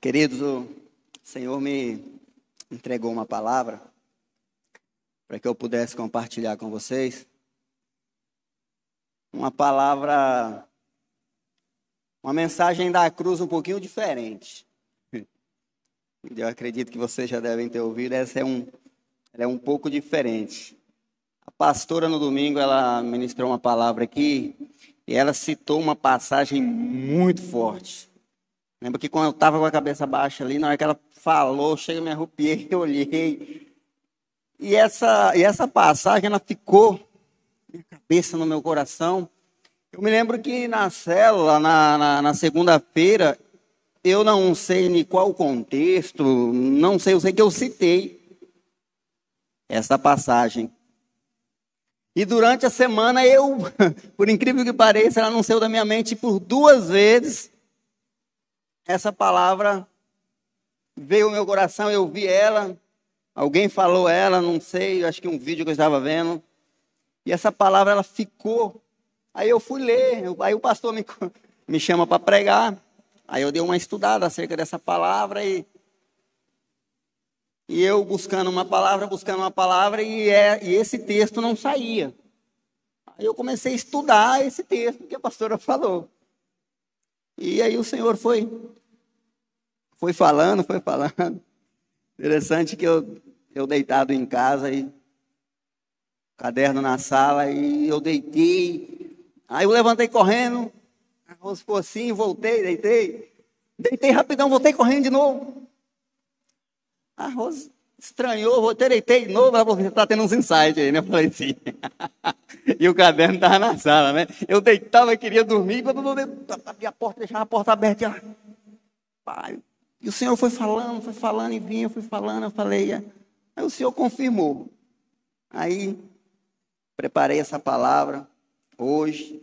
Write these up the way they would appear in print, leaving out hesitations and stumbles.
Queridos, o Senhor me entregou uma palavra para que eu pudesse compartilhar com vocês. Uma palavra, uma mensagem da cruz um pouquinho diferente. Eu acredito que vocês já devem ter ouvido, ela é um pouco diferente. A pastora no domingo, ela ministrou uma palavra aqui e ela citou uma passagem muito forte. Lembra que quando eu estava com a cabeça baixa ali, na hora que ela falou, chega, me arrupiei, eu olhei. E essa passagem, ela ficou na minha cabeça, no meu coração. Eu me lembro que na célula, na segunda-feira, eu não sei em qual contexto, não sei, eu sei que eu citei essa passagem. E durante a semana, por incrível que pareça, ela não saiu da minha mente por 2 vezes. Essa palavra veio ao meu coração, eu vi ela, alguém falou ela, não sei, acho que um vídeo que eu estava vendo. E essa palavra, ela ficou. Aí eu fui ler, aí o pastor me chama para pregar. Aí eu dei uma estudada acerca dessa palavra e eu buscando uma palavra e esse texto não saía. Aí eu comecei a estudar esse texto que a pastora falou. E aí o Senhor foi falando. Interessante que eu deitado em casa, e caderno na sala, e eu deitei. Aí eu levantei correndo, a Rose ficou assim, voltei, deitei rapidão, voltei correndo de novo. A Rose estranhou, voltei, deitei de novo, ela falou, você está tendo uns insights aí, né? Eu falei assim. E o caderno estava na sala, né? Eu deitava, queria dormir, quando eu abria a porta, deixava a porta aberta, e ela... Pai. E o Senhor foi falando e vinha, fui falando, eu falei, aí o Senhor confirmou. Aí, preparei essa palavra hoje,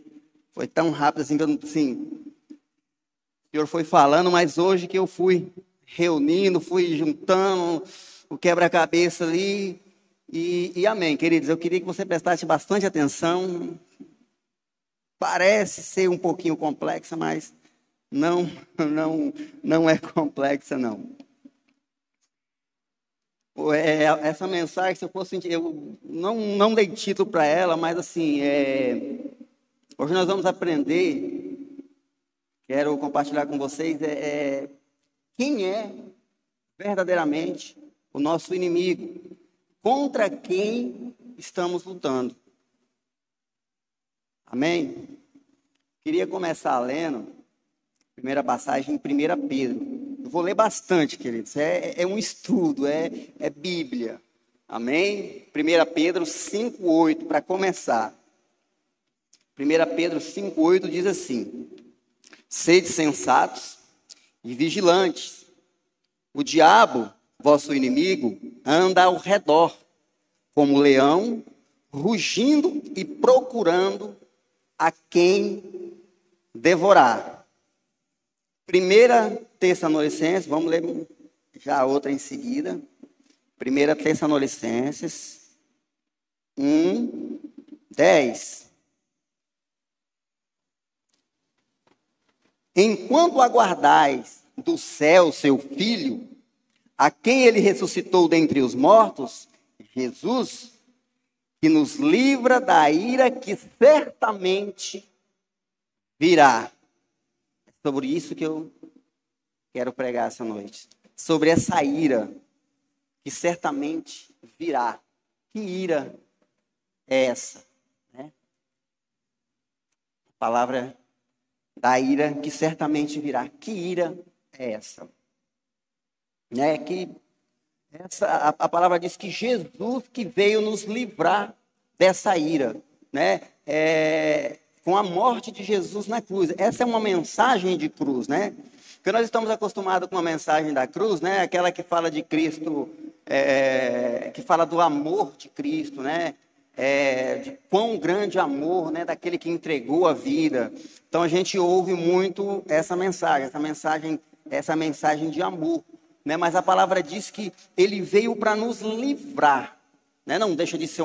foi tão rápido assim, que eu não, assim, o Senhor foi falando, mas hoje que eu fui reunindo, fui juntando o quebra-cabeça ali, e amém, queridos, eu queria que você prestasse bastante atenção. Parece ser um pouquinho complexa, mas não é complexa, não. Essa mensagem, se eu fosse sentir, eu não dei título para ela, mas assim, hoje nós vamos aprender, quero compartilhar com vocês, quem é verdadeiramente o nosso inimigo, contra quem estamos lutando. Amém? Queria começar lendo a primeira passagem em 1 Pedro. Eu vou ler bastante, queridos. É um estudo, é Bíblia. Amém? 1 Pedro 5,8, para começar. 1 Pedro 5,8 diz assim: sede sensatos e vigilantes. O diabo, vosso inimigo, anda ao redor, como leão, rugindo e procurando a quem devorar. 1 Tessalonicenses, vamos ler já a outra em seguida. 1 Tessalonicenses 1:10. Enquanto aguardais do céu seu Filho, a quem ele ressuscitou dentre os mortos, Jesus, que nos livra da ira que certamente virá. É sobre isso que eu quero pregar essa noite. Sobre essa ira que certamente virá. Que ira é essa? Né? A palavra da ira que certamente virá. Que ira é essa? Né? A palavra diz que Jesus que veio nos livrar dessa ira, né? Com a morte de Jesus na cruz. Essa é uma mensagem de cruz, né? Porque nós estamos acostumados com a mensagem da cruz, né? Aquela que fala de Cristo, que fala do amor de Cristo, né? De quão grande amor, né? Daquele que entregou a vida. Então a gente ouve muito essa mensagem de amor. Né? Mas a palavra diz que ele veio para nos livrar, né? Não deixa de ser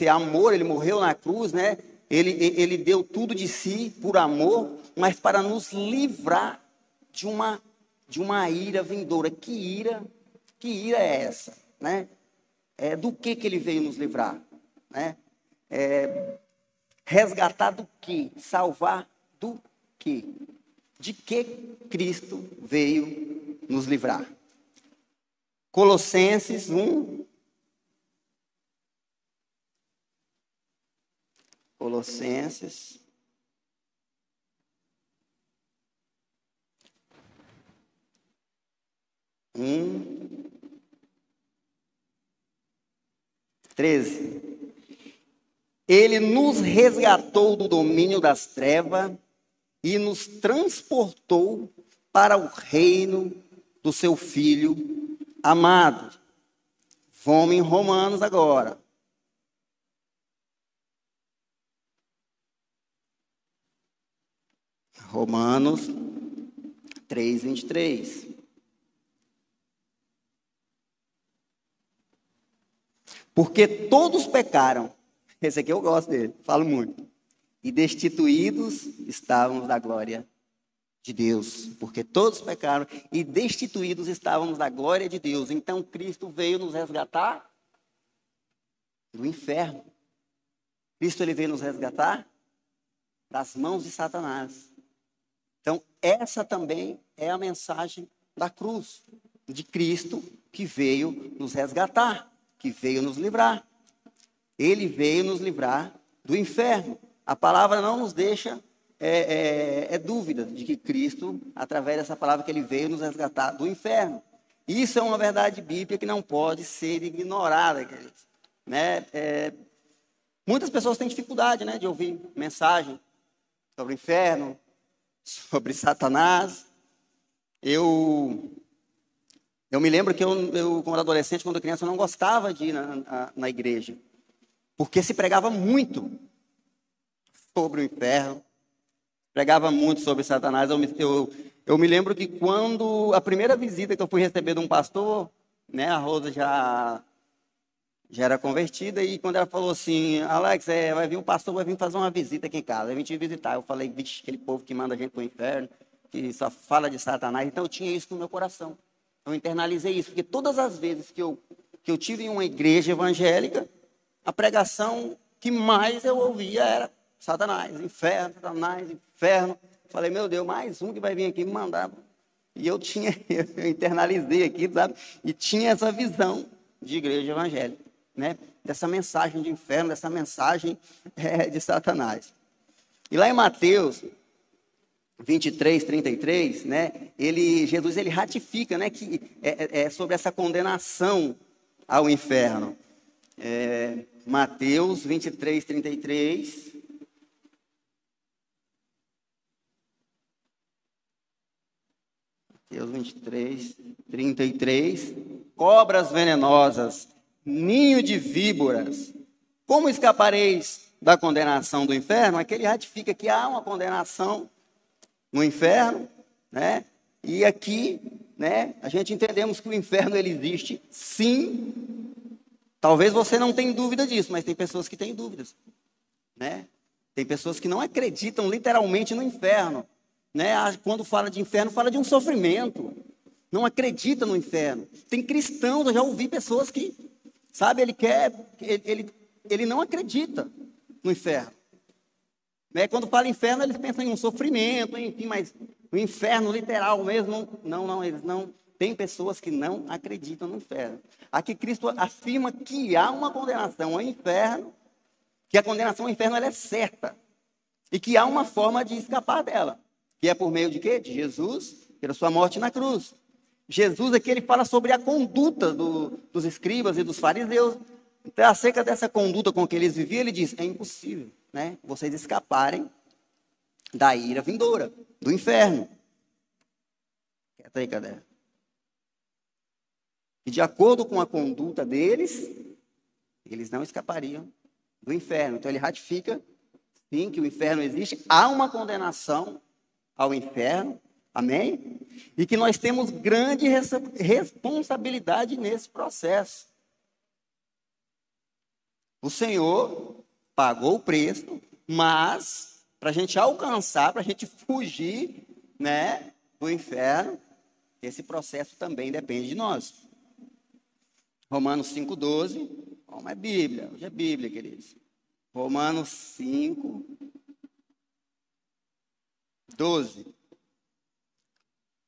amor, ele morreu na cruz, né? Ele deu tudo de si por amor, mas para nos livrar de uma de uma ira vindoura. Que ira é essa, né? Do que ele veio nos livrar, né? Resgatar do que? Salvar do que? De que Cristo veio nos livrar? Colossenses 1. Colossenses 1:13. Ele nos resgatou do domínio das trevas e nos transportou para o reino do seu Filho amado. Vamos em Romanos agora. Romanos 3:23. Porque todos pecaram. Esse aqui eu gosto dele, falo muito. E destituídos estávamos da glória de Deus. Porque todos pecaram e destituídos estávamos da glória de Deus. Então Cristo veio nos resgatar do inferno. Cristo ele veio nos resgatar das mãos de Satanás. Então essa também é a mensagem da cruz. De Cristo que veio nos resgatar, que veio nos livrar. Ele veio nos livrar do inferno. A palavra não nos deixa dúvida de que Cristo, através dessa palavra que ele veio nos resgatar do inferno. Isso é uma verdade bíblica que não pode ser ignorada, queridos. Né? Muitas pessoas têm dificuldade, né, de ouvir mensagem sobre o inferno, sobre Satanás. Eu me lembro que eu, quando adolescente, quando criança, eu não gostava de ir na igreja. Porque se pregava muito sobre o inferno, pregava muito sobre Satanás. Eu me lembro que quando a primeira visita que eu fui receber de um pastor, né, a Rosa já era convertida, e quando ela falou assim, Alex, vai vir um pastor, vai vir fazer uma visita aqui em casa, vai vir te visitar. Eu falei, vixe, aquele povo que manda a gente para o inferno, que só fala de Satanás. Então eu tinha isso no meu coração. Eu internalizei isso, porque todas as vezes que eu tive em uma igreja evangélica, a pregação que mais eu ouvia era Satanás, inferno, Satanás, inferno. Falei, meu Deus, mais um que vai vir aqui me mandar. E eu internalizei aqui, sabe? E tinha essa visão de igreja evangélica, né? Dessa mensagem de inferno, dessa mensagem de Satanás. E lá em Mateus 23:33, né? Jesus ratifica, né, que é sobre essa condenação ao inferno. Mateus 23:33. Mateus 23:33. Cobras venenosas, ninho de víboras, como escapareis da condenação do inferno? Aqui ele ratifica que há uma condenação no inferno, né? E aqui, né, a gente entendemos que o inferno ele existe, sim. Talvez você não tenha dúvida disso, mas tem pessoas que têm dúvidas, né? Tem pessoas que não acreditam literalmente no inferno, né? Quando fala de inferno, fala de um sofrimento. Não acredita no inferno. Tem cristãos, eu já ouvi pessoas que, sabe, ele não acredita no inferno. Né? Quando fala inferno, eles pensam em um sofrimento, enfim, mas o inferno literal mesmo, não, eles não. Tem pessoas que não acreditam no inferno. Aqui Cristo afirma que há uma condenação ao inferno, que a condenação ao inferno ela é certa. E que há uma forma de escapar dela. Que é por meio de quê? De Jesus, pela sua morte na cruz. Jesus aqui ele fala sobre a conduta dos escribas e dos fariseus. Então, acerca dessa conduta com que eles viviam, ele diz, é impossível, né, vocês escaparem da ira vindoura, do inferno. Quieta aí, cadê? E de acordo com a conduta deles, eles não escapariam do inferno. Então ele ratifica, sim, que o inferno existe. Há uma condenação ao inferno, amém? E que nós temos grande responsabilidade nesse processo. O Senhor pagou o preço, mas para a gente alcançar, para a gente fugir, né, do inferno, esse processo também depende de nós. Romanos 5,12, como é Bíblia, hoje é Bíblia, queridos. Romanos 5,12.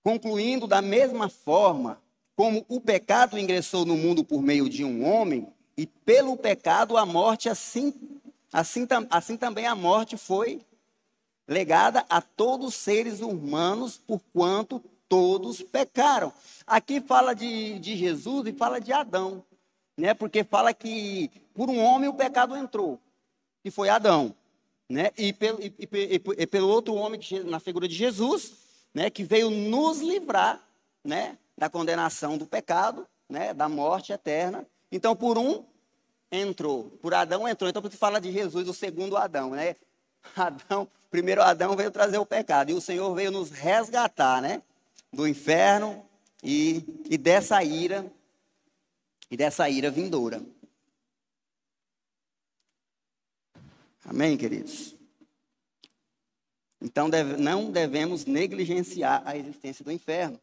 Concluindo, da mesma forma, como o pecado ingressou no mundo por meio de um homem, e pelo pecado a morte, assim também a morte foi legada a todos os seres humanos, porquanto todos pecaram. Aqui fala de Jesus e fala de Adão, né? Porque fala que por um homem o pecado entrou, que foi Adão, né? E pelo outro homem, na figura de Jesus, né? Que veio nos livrar, né? Da condenação do pecado, né? Da morte eterna. Então, por um entrou, por Adão entrou. Então, porque fala de Jesus, o segundo Adão, né? Primeiro Adão veio trazer o pecado, e o Senhor veio nos resgatar, né? Do inferno e dessa ira vindoura. Amém, queridos? Então, não devemos negligenciar a existência do inferno.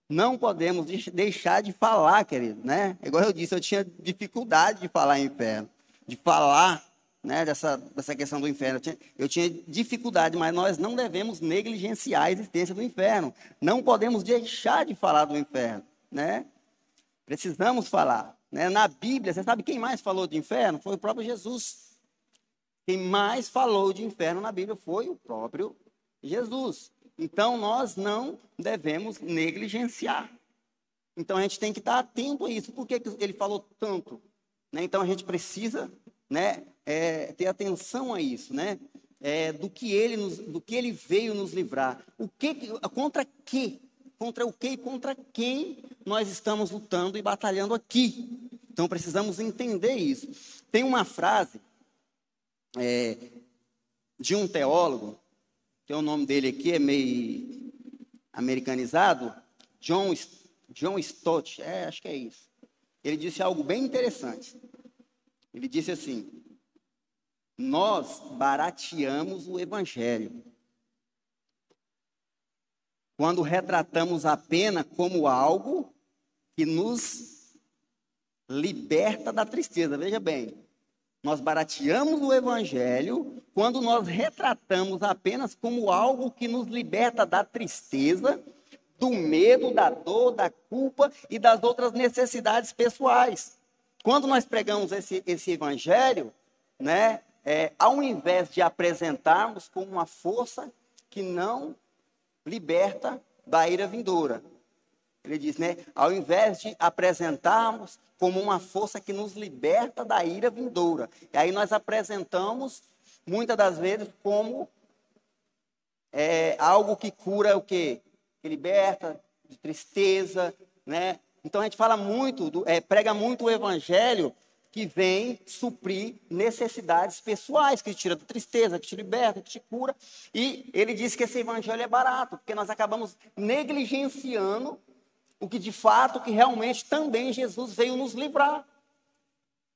Não podemos deixar de falar, querido, né? Igual eu disse, eu tinha dificuldade de falar em inferno, de falar, né, dessa questão do inferno. Eu tinha dificuldade, mas nós não devemos negligenciar a existência do inferno. Não podemos deixar de falar do inferno, né? Precisamos falar, né? Na Bíblia, você sabe quem mais falou de inferno? Foi o próprio Jesus. Quem mais falou de inferno na Bíblia foi o próprio Jesus. Então, nós não devemos negligenciar. Então, a gente tem que estar atento a isso. Por que ele falou tanto? Né? Então, a gente precisa, né, ter atenção a isso, né? Do que ele veio nos livrar. Contra o que e contra quem nós estamos lutando e batalhando aqui. Então, precisamos entender isso. Tem uma frase de um teólogo, que o nome dele aqui é meio americanizado, John Stott, acho que é isso. Ele disse algo bem interessante. Ele disse assim: nós barateamos o evangelho quando retratamos a pena como algo que nos liberta da tristeza. Veja bem, nós barateamos o evangelho quando nós retratamos apenas como algo que nos liberta da tristeza, do medo, da dor, da culpa e das outras necessidades pessoais. Quando nós pregamos esse evangelho, né, ao invés de apresentarmos como uma força que não liberta da ira vindoura. Ele diz, né, ao invés de apresentarmos como uma força que nos liberta da ira vindoura. E aí nós apresentamos, muitas das vezes, como algo que cura o quê? Que liberta de tristeza, né? Então a gente fala muito, prega muito o evangelho que vem suprir necessidades pessoais, que te tira da tristeza, que te liberta, que te cura. E ele diz que esse evangelho é barato, porque nós acabamos negligenciando o que de fato, que realmente também Jesus veio nos livrar.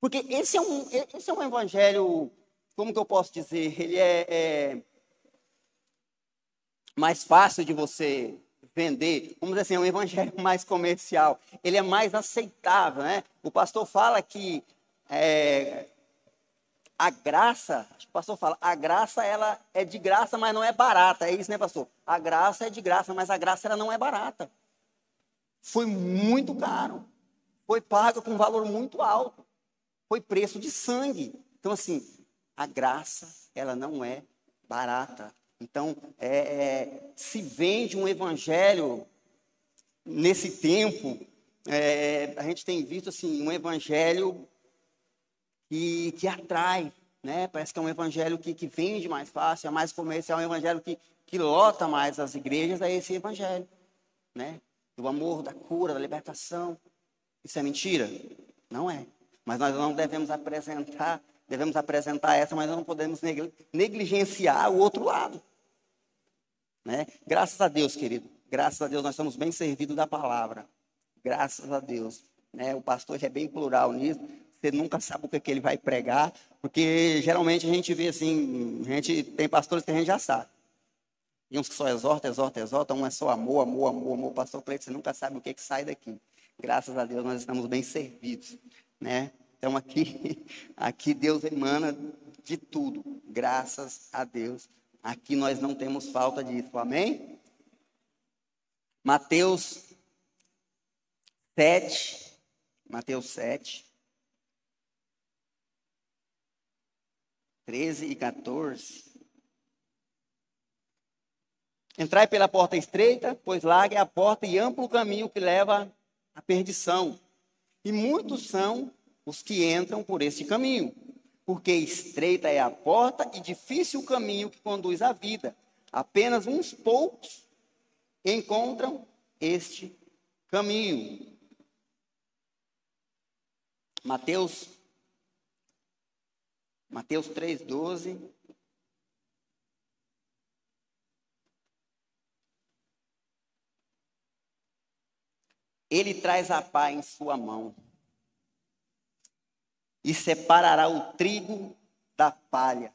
Porque esse é um evangelho, como que eu posso dizer, ele é mais fácil de você vender, vamos dizer assim, é um evangelho mais comercial, ele é mais aceitável, né? O pastor fala que a graça, o pastor fala, a graça ela é de graça, mas não é barata, é isso, né, pastor? A graça é de graça, mas a graça ela não é barata. Foi muito caro, foi pago com um valor muito alto, foi preço de sangue. Então, assim, a graça, ela não é barata. Então, se vende um evangelho nesse tempo, a gente tem visto, assim, um evangelho que atrai, né? Parece que é um evangelho que vende mais fácil, é mais comercial, é um evangelho que lota mais as igrejas, é esse evangelho, né? Do amor, da cura, da libertação. Isso é mentira? Não é. Mas nós não devemos apresentar essa, mas não podemos negligenciar o outro lado. Né? Graças a Deus, querido. Graças a Deus nós somos bem servidos da palavra. Graças a Deus. Né? O pastor é bem plural nisso. Você nunca sabe o que ele vai pregar, porque geralmente a gente vê assim, tem pastores que a gente já sabe. Tem uns que só exorta, um é só amor, amor, amor, amor. Pastor Cleiton, você nunca sabe o que sai daqui. Graças a Deus nós estamos bem servidos, né? Então aqui Deus emana de tudo, graças a Deus. Aqui nós não temos falta disso, amém? Mateus 7, 13 e 14. Entrai pela porta estreita, pois larga é a porta e amplo o caminho que leva à perdição. E muitos são os que entram por este caminho, porque estreita é a porta e difícil o caminho que conduz à vida. Apenas uns poucos encontram este caminho. Mateus 3,12. Ele traz a pá em sua mão e separará o trigo da palha.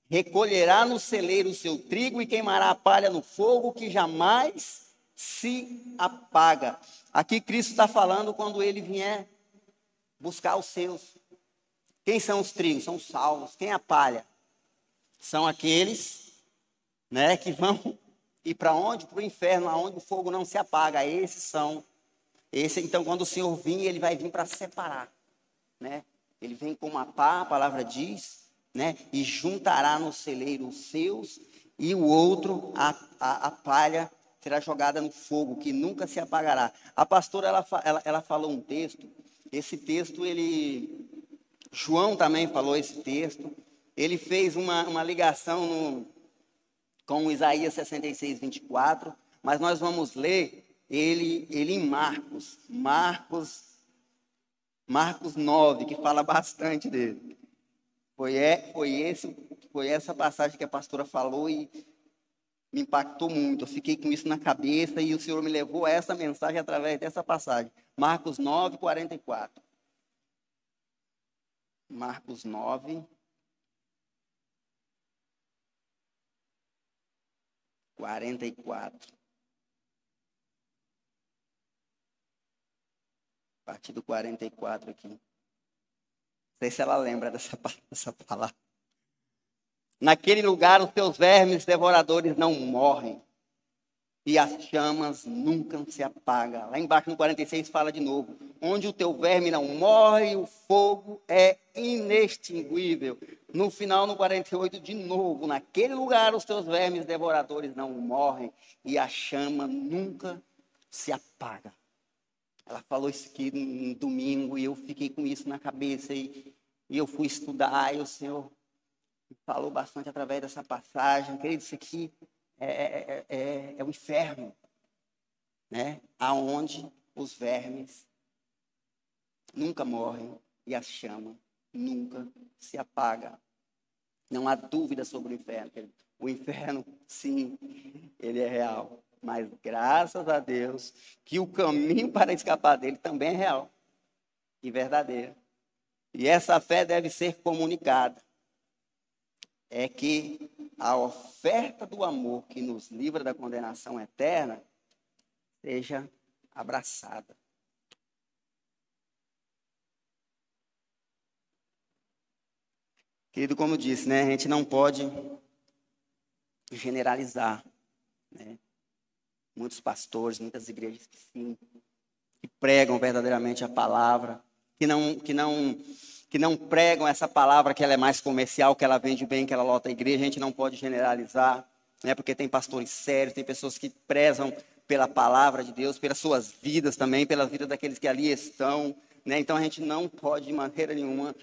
Recolherá no celeiro o seu trigo e queimará a palha no fogo que jamais se apaga. Aqui Cristo está falando quando ele vier buscar os seus. Quem são os trigos? São os salvos. Quem é a palha? São aqueles, né, que vão ir para onde? Para o inferno, aonde o fogo não se apaga. Então, quando o Senhor vir, ele vai vir para separar, né? Ele vem com uma pá, a palavra diz, né? E juntará no celeiro os seus, e o outro, a palha, será jogada no fogo, que nunca se apagará. A pastora, ela falou um texto, esse texto, João também falou esse texto, ele fez uma ligação com Isaías 66, 24, mas nós vamos ler ele em Marcos 9, que fala bastante dele. Foi essa passagem que a pastora falou e me impactou muito. Eu fiquei com isso na cabeça e o Senhor me levou a essa mensagem através dessa passagem. Marcos 9, 44. Marcos 9, 44. A partir do 44 aqui. Não sei se ela lembra dessa palavra. Naquele lugar os teus vermes devoradores não morrem e as chamas nunca se apagam. Lá embaixo no 46 fala de novo. Onde o teu verme não morre, o fogo é inextinguível. No final, no 48, de novo. Naquele lugar os teus vermes devoradores não morrem e a chama nunca se apaga. Ela falou isso aqui no domingo e eu fiquei com isso na cabeça e eu fui estudar e o Senhor falou bastante através dessa passagem. Querido, isso aqui é o inferno, né? Aonde os vermes nunca morrem e a chama nunca se apaga. Não há dúvida sobre o inferno, querido. O inferno, sim, ele é real. Mas graças a Deus que o caminho para escapar dele também é real e verdadeiro. E essa fé deve ser comunicada. É que a oferta do amor que nos livra da condenação eterna seja abraçada. Querido, como eu disse, né, a gente não pode generalizar, né? Muitos pastores, muitas igrejas que sim, que pregam verdadeiramente a palavra, que não pregam essa palavra que ela é mais comercial, que ela vende bem, que ela lota a igreja. A gente não pode generalizar, né? Porque tem pastores sérios, tem pessoas que prezam pela palavra de Deus, pelas suas vidas também, pela vida daqueles que ali estão, né? Então a gente não pode de maneira nenhuma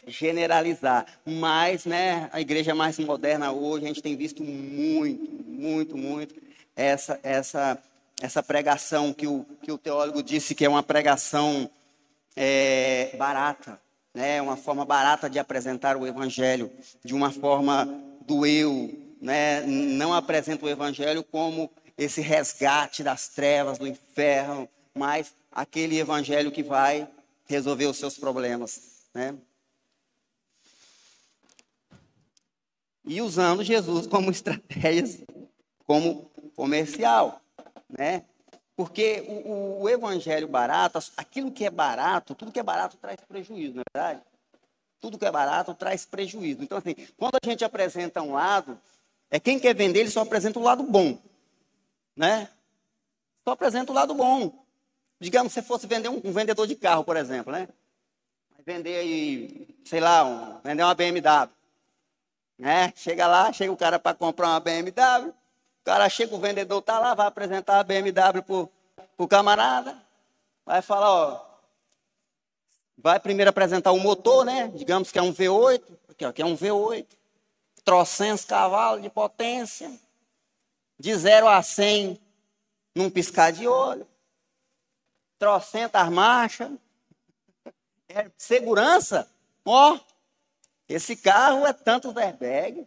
generalizar. Mas, né, a igreja mais moderna hoje, a gente tem visto muito essa pregação que o teólogo disse que é uma pregação barata, né? Uma forma barata de apresentar o evangelho, de uma forma do eu, né? Não apresenta o evangelho como esse resgate das trevas, do inferno, mas aquele evangelho que vai resolver os seus problemas, né? e usando Jesus como estratégia, como comercial, né? Porque o evangelho barato, aquilo que é barato, tudo que é barato traz prejuízo, não é verdade? Tudo que é barato traz prejuízo. Então, assim, quando a gente apresenta um lado, quem quer vender, ele só apresenta o lado bom, né? Só apresenta o lado bom. Digamos, se você fosse vender um vendedor de carro, por exemplo, né? Vender aí, sei lá, vender uma BMW, né? Chega lá, chega o cara para comprar uma BMW, o cara chega, o vendedor tá lá, vai apresentar a BMW pro camarada, vai falar, ó, vai primeiro apresentar o motor, né? Digamos que é um V8, aqui, ó, que é um V8, trocentos cavalos de potência, de 0 a 100 num piscar de olho, trocentas marchas, segurança, ó, esse carro é tantos airbags,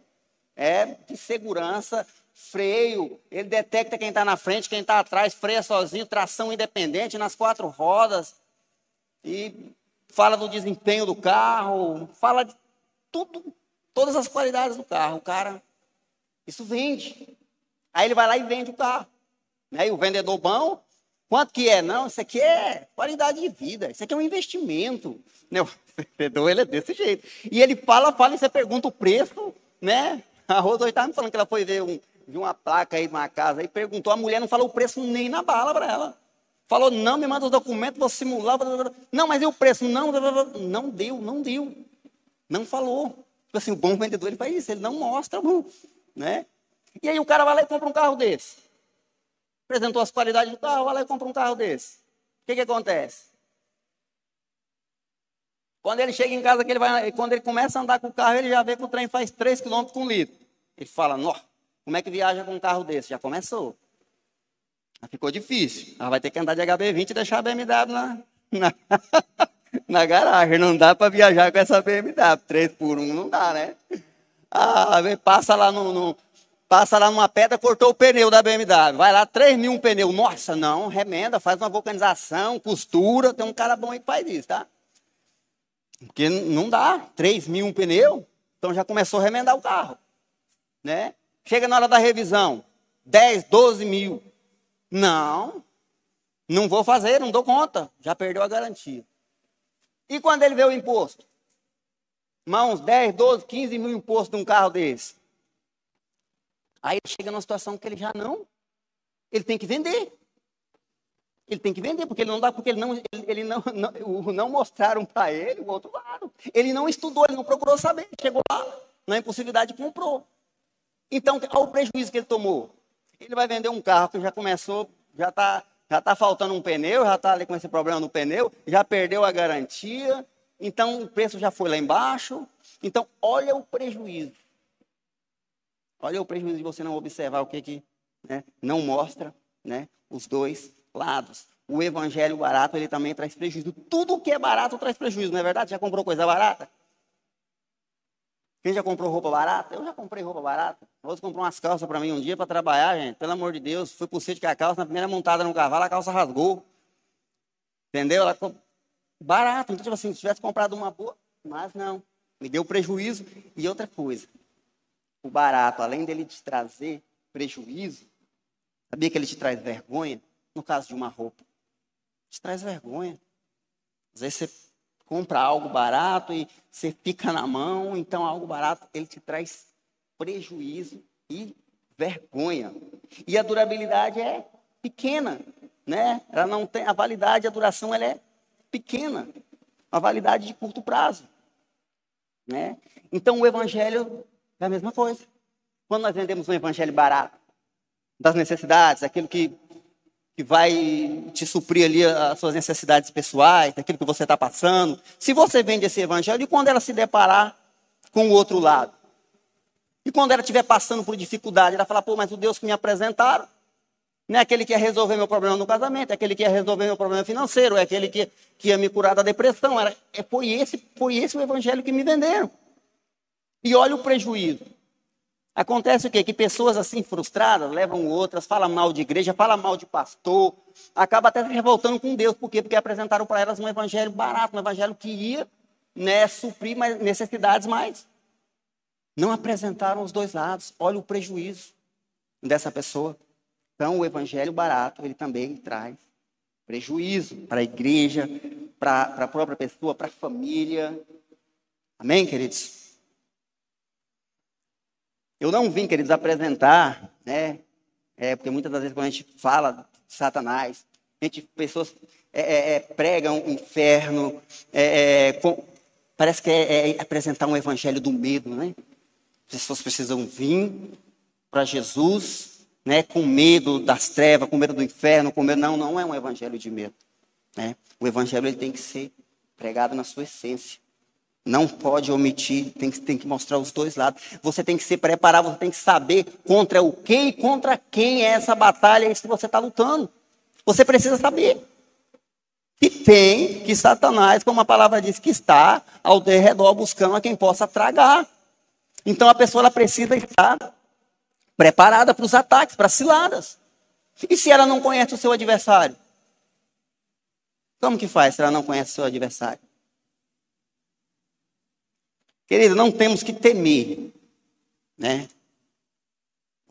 é de segurança, freio, ele detecta quem está na frente, quem está atrás, freia sozinho, tração independente nas 4 rodas, e fala do desempenho do carro, fala de tudo, todas as qualidades do carro. O cara, isso vende. Aí ele vai lá e vende o carro. Né? E o vendedor bom, quanto que é? Não, isso aqui é qualidade de vida, isso aqui é um investimento. Né? O vendedor, ele é desse jeito. E ele fala, e você pergunta o preço, né? A Rosa hoje estava me falando que ela foi ver uma placa aí de uma casa e perguntou, a mulher não falou o preço nem na bala para ela. Falou, não, me manda os documentos, vou simular. Não, mas e o preço? Não, não deu. Não falou. Tipo assim, o bom vendedor, ele faz isso, ele não mostra, né? E aí o cara vai lá e compra um carro desse. Apresentou as qualidades do carro, vai lá e compra um carro desse. O que acontece? Quando ele chega em casa, quando ele começa a andar com o carro, ele já vê que o trem faz 3 km por litro. Ele fala, nó, como é que viaja com um carro desse? Já começou. Ficou difícil. Ela vai ter que andar de HB20 e deixar a BMW na garagem. Não dá para viajar com essa BMW. 3x1 não dá, né? Passa lá numa pedra, cortou o pneu da BMW. Vai lá, 3 mil um pneu. Nossa, não, remenda, faz uma vulcanização, costura. Tem um cara bom aí que faz isso, tá? Porque não dá. 3 mil um pneu. Então já começou a remendar o carro. Né? Chega na hora da revisão. 10, 12 mil. Não vou fazer, não dou conta. Já perdeu a garantia. E quando ele vê o imposto? Uns 10, 12, 15 mil imposto de um carro desse. Aí ele chega numa situação que ele já não. Ele tem que vender. Ele tem que vender, porque ele não dá, porque não mostraram para ele o outro lado. Ele não estudou, ele não procurou saber. Chegou lá, na impulsividade, comprou. Então, olha o prejuízo que ele tomou. Ele vai vender um carro que já começou, já tá faltando um pneu, já está ali com esse problema no pneu, já perdeu a garantia, então o preço já foi lá embaixo. Então, olha o prejuízo. Olha o prejuízo de você não observar o que né, não mostra, né, os dois lados. O evangelho barato, ele também traz prejuízo. Tudo que é barato traz prejuízo, não é verdade? Já comprou coisa barata? Quem já comprou roupa barata? Eu já comprei roupa barata. Você comprou umas calças para mim um dia para trabalhar, gente. Pelo amor de Deus. Fui pro sítio com a calça, na primeira montada no cavalo, a calça rasgou. Entendeu? Barato. Então, tipo assim, se tivesse comprado uma boa, mas não. Me deu prejuízo. E outra coisa. O barato, além dele te trazer prejuízo, sabia que ele te traz vergonha? No caso de uma roupa. Te traz vergonha. Às vezes você compra algo barato e você fica na mão, então algo barato, ele te traz prejuízo e vergonha. E a durabilidade é pequena, né? Ela não tem a validade, a duração ela é pequena, a validade de curto prazo, né? Então o evangelho é a mesma coisa. Quando nós vendemos um evangelho barato, das necessidades, aquilo que vai te suprir ali as suas necessidades pessoais, daquilo que você está passando. Se você vende esse evangelho, e quando ela se deparar com o outro lado? E quando ela estiver passando por dificuldade, ela falar, mas o Deus que me apresentaram, não é aquele que ia resolver meu problema no casamento, é aquele que ia resolver meu problema financeiro, é aquele que ia me curar da depressão. Foi esse o evangelho que me venderam. E olha o prejuízo. Acontece o quê? Que pessoas assim frustradas levam outras, falam mal de igreja, falam mal de pastor, acaba até se revoltando com Deus. Por quê? Porque apresentaram para elas um evangelho barato, um evangelho que ia, né, suprir necessidades mais Não apresentaram os dois lados. Olha o prejuízo dessa pessoa. Então, o evangelho barato, ele também traz prejuízo para a igreja, para a própria pessoa, para a família. Amém, queridos? Eu não vim, queridos, apresentar, né? Porque muitas das vezes quando a gente fala de Satanás, pessoas pregam o inferno, parece que é apresentar um evangelho do medo, né? As pessoas precisam vir para Jesus, né, com medo das trevas, com medo do inferno, com medo. Não, não é um evangelho de medo, né? O evangelho ele tem que ser pregado na sua essência. Não pode omitir, tem que mostrar os dois lados. Você tem que se preparar, você tem que saber contra o que e contra quem é essa batalha, é isso que você está lutando. Você precisa saber. Que Satanás, como a palavra diz, que está ao redor buscando a quem possa tragar. Então a pessoa ela precisa estar preparada para os ataques, para as ciladas. E se ela não conhece o seu adversário? Como que faz se ela não conhece o seu adversário? Querido, não temos que temer, né?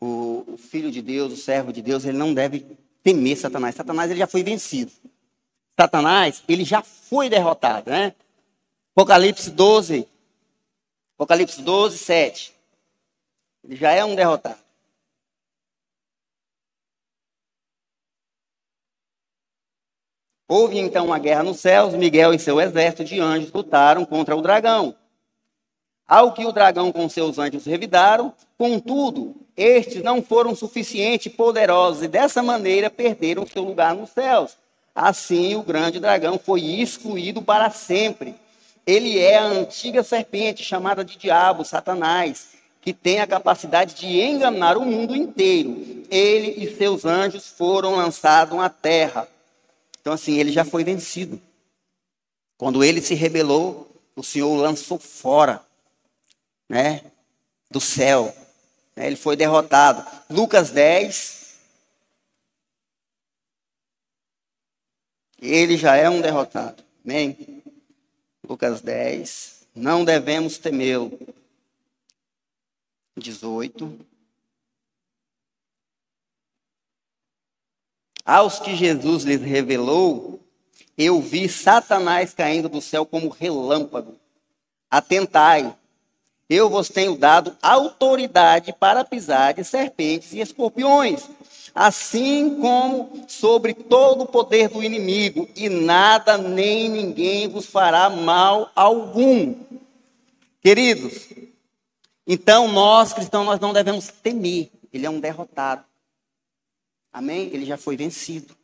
O filho de Deus, o servo de Deus, ele não deve temer Satanás. Satanás ele já foi vencido. Satanás, ele já foi derrotado, né? Apocalipse 12, 7. Ele já é um derrotado. Houve então uma guerra nos céus, Miguel e seu exército de anjos lutaram contra o dragão. Ao que o dragão com seus anjos revidaram, contudo, estes não foram suficientemente poderosos e dessa maneira perderam seu lugar nos céus. Assim, o grande dragão foi excluído para sempre. Ele é a antiga serpente chamada de diabo, Satanás, que tem a capacidade de enganar o mundo inteiro. Ele e seus anjos foram lançados à terra. Então, assim, ele já foi vencido. Quando ele se rebelou, o Senhor o lançou fora, né, do céu. Ele foi derrotado. Lucas 10. Ele já é um derrotado. Amém? Lucas 10. Não devemos temê-lo. 18. Aos que Jesus lhes revelou, eu vi Satanás caindo do céu como relâmpago. Atentai, eu vos tenho dado autoridade para pisar de serpentes e escorpiões, assim como sobre todo o poder do inimigo, e nada nem ninguém vos fará mal algum. Queridos, então nós cristãos nós não devemos temer, ele é um derrotado. Amém? Ele já foi vencido.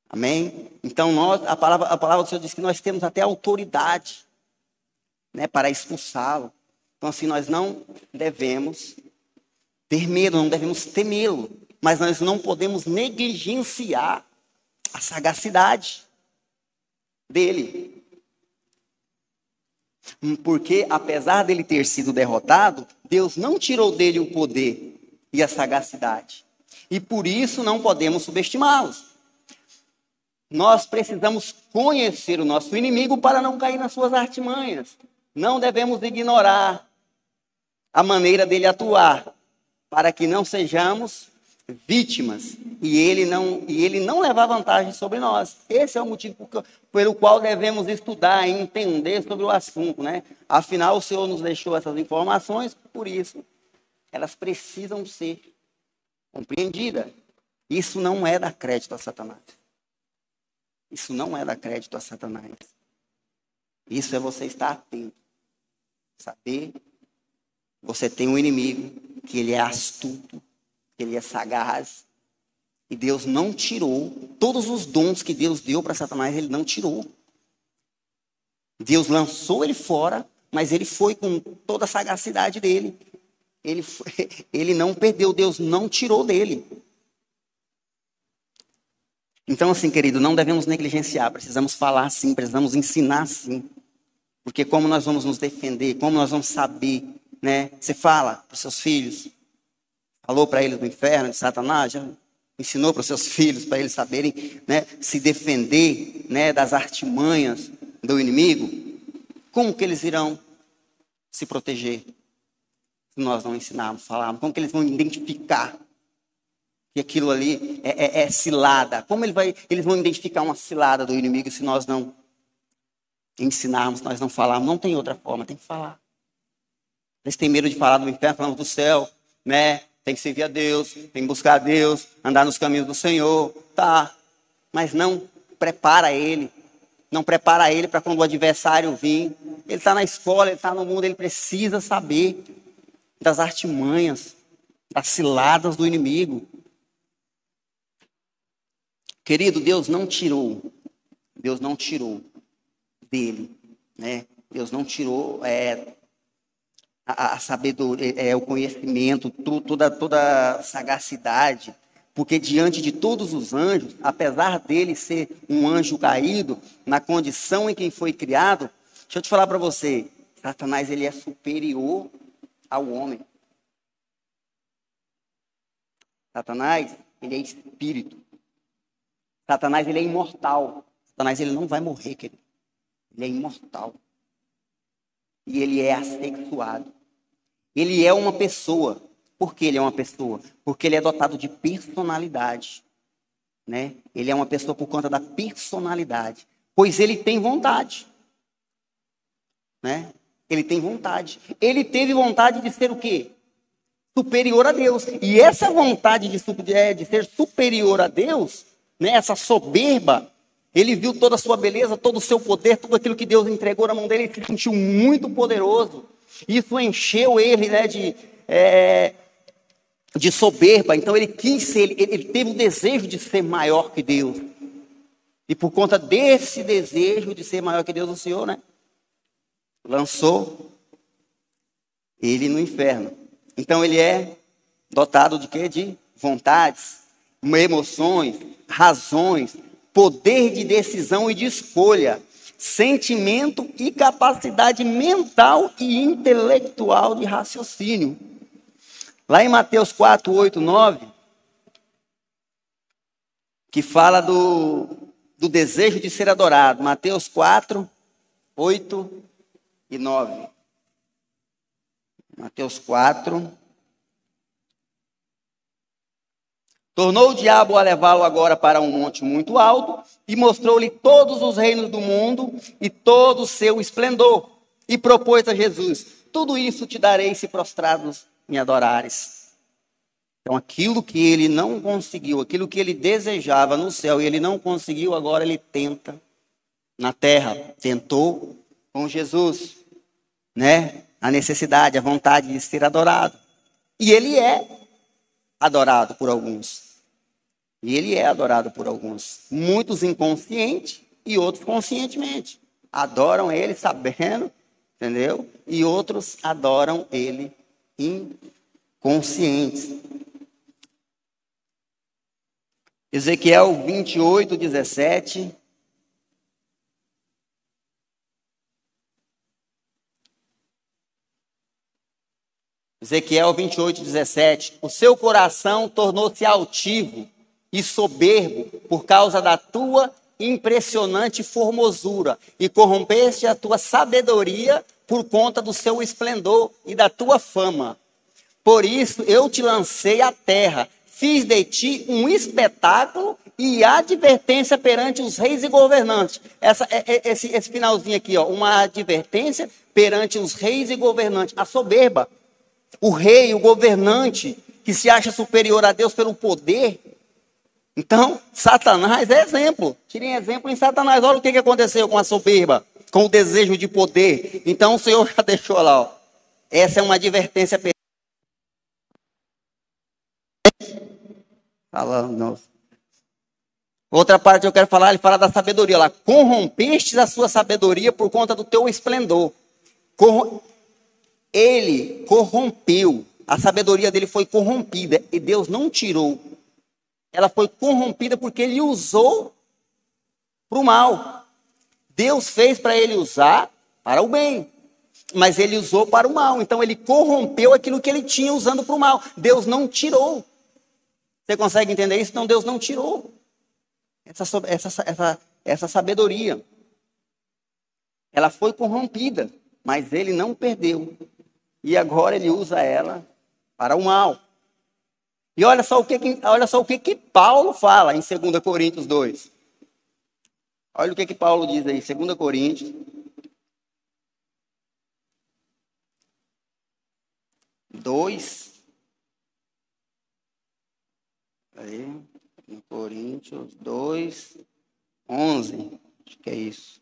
Amém? Então a palavra do Senhor diz que nós temos até autoridade, né, para expulsá-lo. Então assim, nós não devemos ter medo, não devemos temê-lo, mas nós não podemos negligenciar a sagacidade dele. Porque apesar dele ter sido derrotado, Deus não tirou dele o poder e a sagacidade. E por isso não podemos subestimá-los. Nós precisamos conhecer o nosso inimigo para não cair nas suas artimanhas. Não devemos ignorar a maneira dele atuar, para que não sejamos vítimas e ele não levar vantagem sobre nós. Esse é o motivo pelo qual devemos estudar e entender sobre o assunto, né? Afinal, o Senhor nos deixou essas informações, por isso elas precisam ser compreendidas. Isso não é dar crédito a Satanás. Isso não é dar crédito a Satanás. Isso é você estar atento. Saber que você tem um inimigo, que ele é astuto, que ele é sagaz. E Deus não tirou todos os dons que Deus deu para Satanás, ele não tirou. Deus lançou ele fora, mas ele foi com toda a sagacidade dele. Ele não perdeu, Deus não tirou dele. Então, assim, querido, não devemos negligenciar, precisamos falar sim, precisamos ensinar sim. Porque como nós vamos nos defender, como nós vamos saber, né? Você fala para os seus filhos, falou para eles do inferno, de Satanás, já ensinou para os seus filhos, para eles saberem, né, se defender, né, das artimanhas do inimigo. Como que eles irão se proteger? se nós não ensinarmos, falarmos? Como que eles vão identificar que aquilo ali é cilada? Como eles vão identificar uma cilada do inimigo se nós não ensinarmos, nós não falarmos? Não tem outra forma, tem que falar. Eles têm medo de falar do inferno, falamos do céu, né? Tem que servir a Deus, tem que buscar a Deus, andar nos caminhos do Senhor, tá? Mas não prepara ele. Não prepara ele para quando o adversário vir. Ele está na escola, ele está no mundo, ele precisa saber das artimanhas, das ciladas do inimigo. Querido, Deus não tirou dele, né? Deus não tirou a sabedoria, o conhecimento, toda a sagacidade, porque diante de todos os anjos, apesar dele ser um anjo caído, na condição em que foi criado, deixa eu te falar para você, Satanás ele é superior ao homem. Satanás, ele é espírito. Satanás, ele é imortal. Satanás, ele não vai morrer, querido. Ele é imortal. E ele é assexuado. Ele é uma pessoa. Por que ele é uma pessoa? Porque ele é dotado de personalidade. Né? Ele é uma pessoa por conta da personalidade. Pois ele tem vontade. Né? Ele tem vontade. Ele teve vontade de ser o quê? Superior a Deus. E essa vontade de ser superior a Deus, né? Essa soberba, ele viu toda a sua beleza, todo o seu poder, tudo aquilo que Deus entregou na mão dele, ele se sentiu muito poderoso. Isso encheu ele, né, de soberba. Então ele quis ser, ele teve o desejo de ser maior que Deus. E por conta desse desejo de ser maior que Deus, o Senhor, né, lançou ele no inferno. Então ele é dotado de quê? De vontades, emoções, razões, poder de decisão e de escolha, sentimento e capacidade mental e intelectual de raciocínio. Lá em Mateus 4, 8, 9, que fala do desejo de ser adorado. Mateus 4, 8 e 9. Mateus 4. Tornou o diabo a levá-lo agora para um monte muito alto e mostrou-lhe todos os reinos do mundo e todo o seu esplendor. E propôs a Jesus: tudo isso te darei se prostrados me adorares. Então aquilo que ele não conseguiu, aquilo que ele desejava no céu e ele não conseguiu, agora ele tenta na terra. Tentou com Jesus, né? A necessidade, a vontade de ser adorado. E ele é adorado por alguns. E ele é adorado por alguns. Muitos inconscientes e outros conscientemente. Adoram ele sabendo, entendeu? E outros adoram ele inconscientes. Ezequiel 28, 17. Ezequiel 28, 17. O seu coração tornou-se altivo e soberbo por causa da tua impressionante formosura, e corrompeste a tua sabedoria por conta do seu esplendor e da tua fama. Por isso eu te lancei à terra, fiz de ti um espetáculo e advertência perante os reis e governantes. Esse finalzinho aqui, ó, uma advertência perante os reis e governantes. A soberba, o rei, o governante, que se acha superior a Deus pelo poder. Então, Satanás é exemplo. Tirem exemplo em Satanás. Olha o que aconteceu com a soberba, com o desejo de poder. Então, o Senhor já deixou lá, ó. Essa é uma advertência. Falando. Outra parte que eu quero falar, ele fala da sabedoria lá. Corrompestes a sua sabedoria por conta do teu esplendor. Ele corrompeu. A sabedoria dele foi corrompida. E Deus não tirou. Ela foi corrompida porque ele usou para o mal. Deus fez para ele usar para o bem. Mas ele usou para o mal. Então ele corrompeu aquilo que ele tinha usando para o mal. Deus não tirou. Você consegue entender isso? Então Deus não tirou essa sabedoria. Ela foi corrompida, mas ele não perdeu. e agora ele usa ela para o mal. E olha só o que Paulo fala em 2 Coríntios 2. Olha o que Paulo diz aí, 2 Coríntios 2. Aí, em Coríntios 2, 11. Acho que é isso.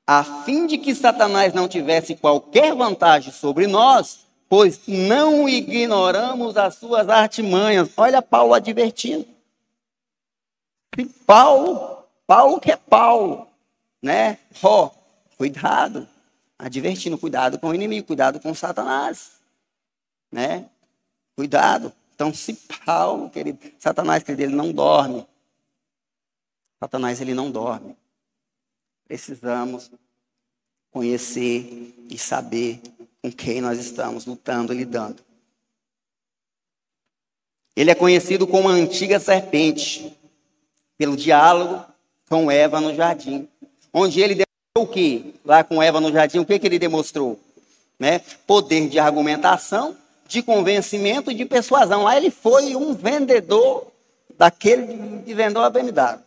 A fim de que Satanás não tivesse qualquer vantagem sobre nós, pois não ignoramos as suas artimanhas. Olha Paulo advertindo. E Paulo que é Paulo, né? Cuidado, advertindo, cuidado com o inimigo, cuidado com Satanás, né? Cuidado. Então, se Paulo, querido, Satanás, querido, ele não dorme. Satanás, ele não dorme. Precisamos conhecer e saber com quem nós estamos lutando e lidando. Ele é conhecido como a antiga serpente, pelo diálogo com Eva no jardim, onde ele demonstrou o quê? Lá com Eva no jardim, o que ele demonstrou? Né? Poder de argumentação, de convencimento e de persuasão. Lá ele foi um vendedor daquele que vendeu a BMW.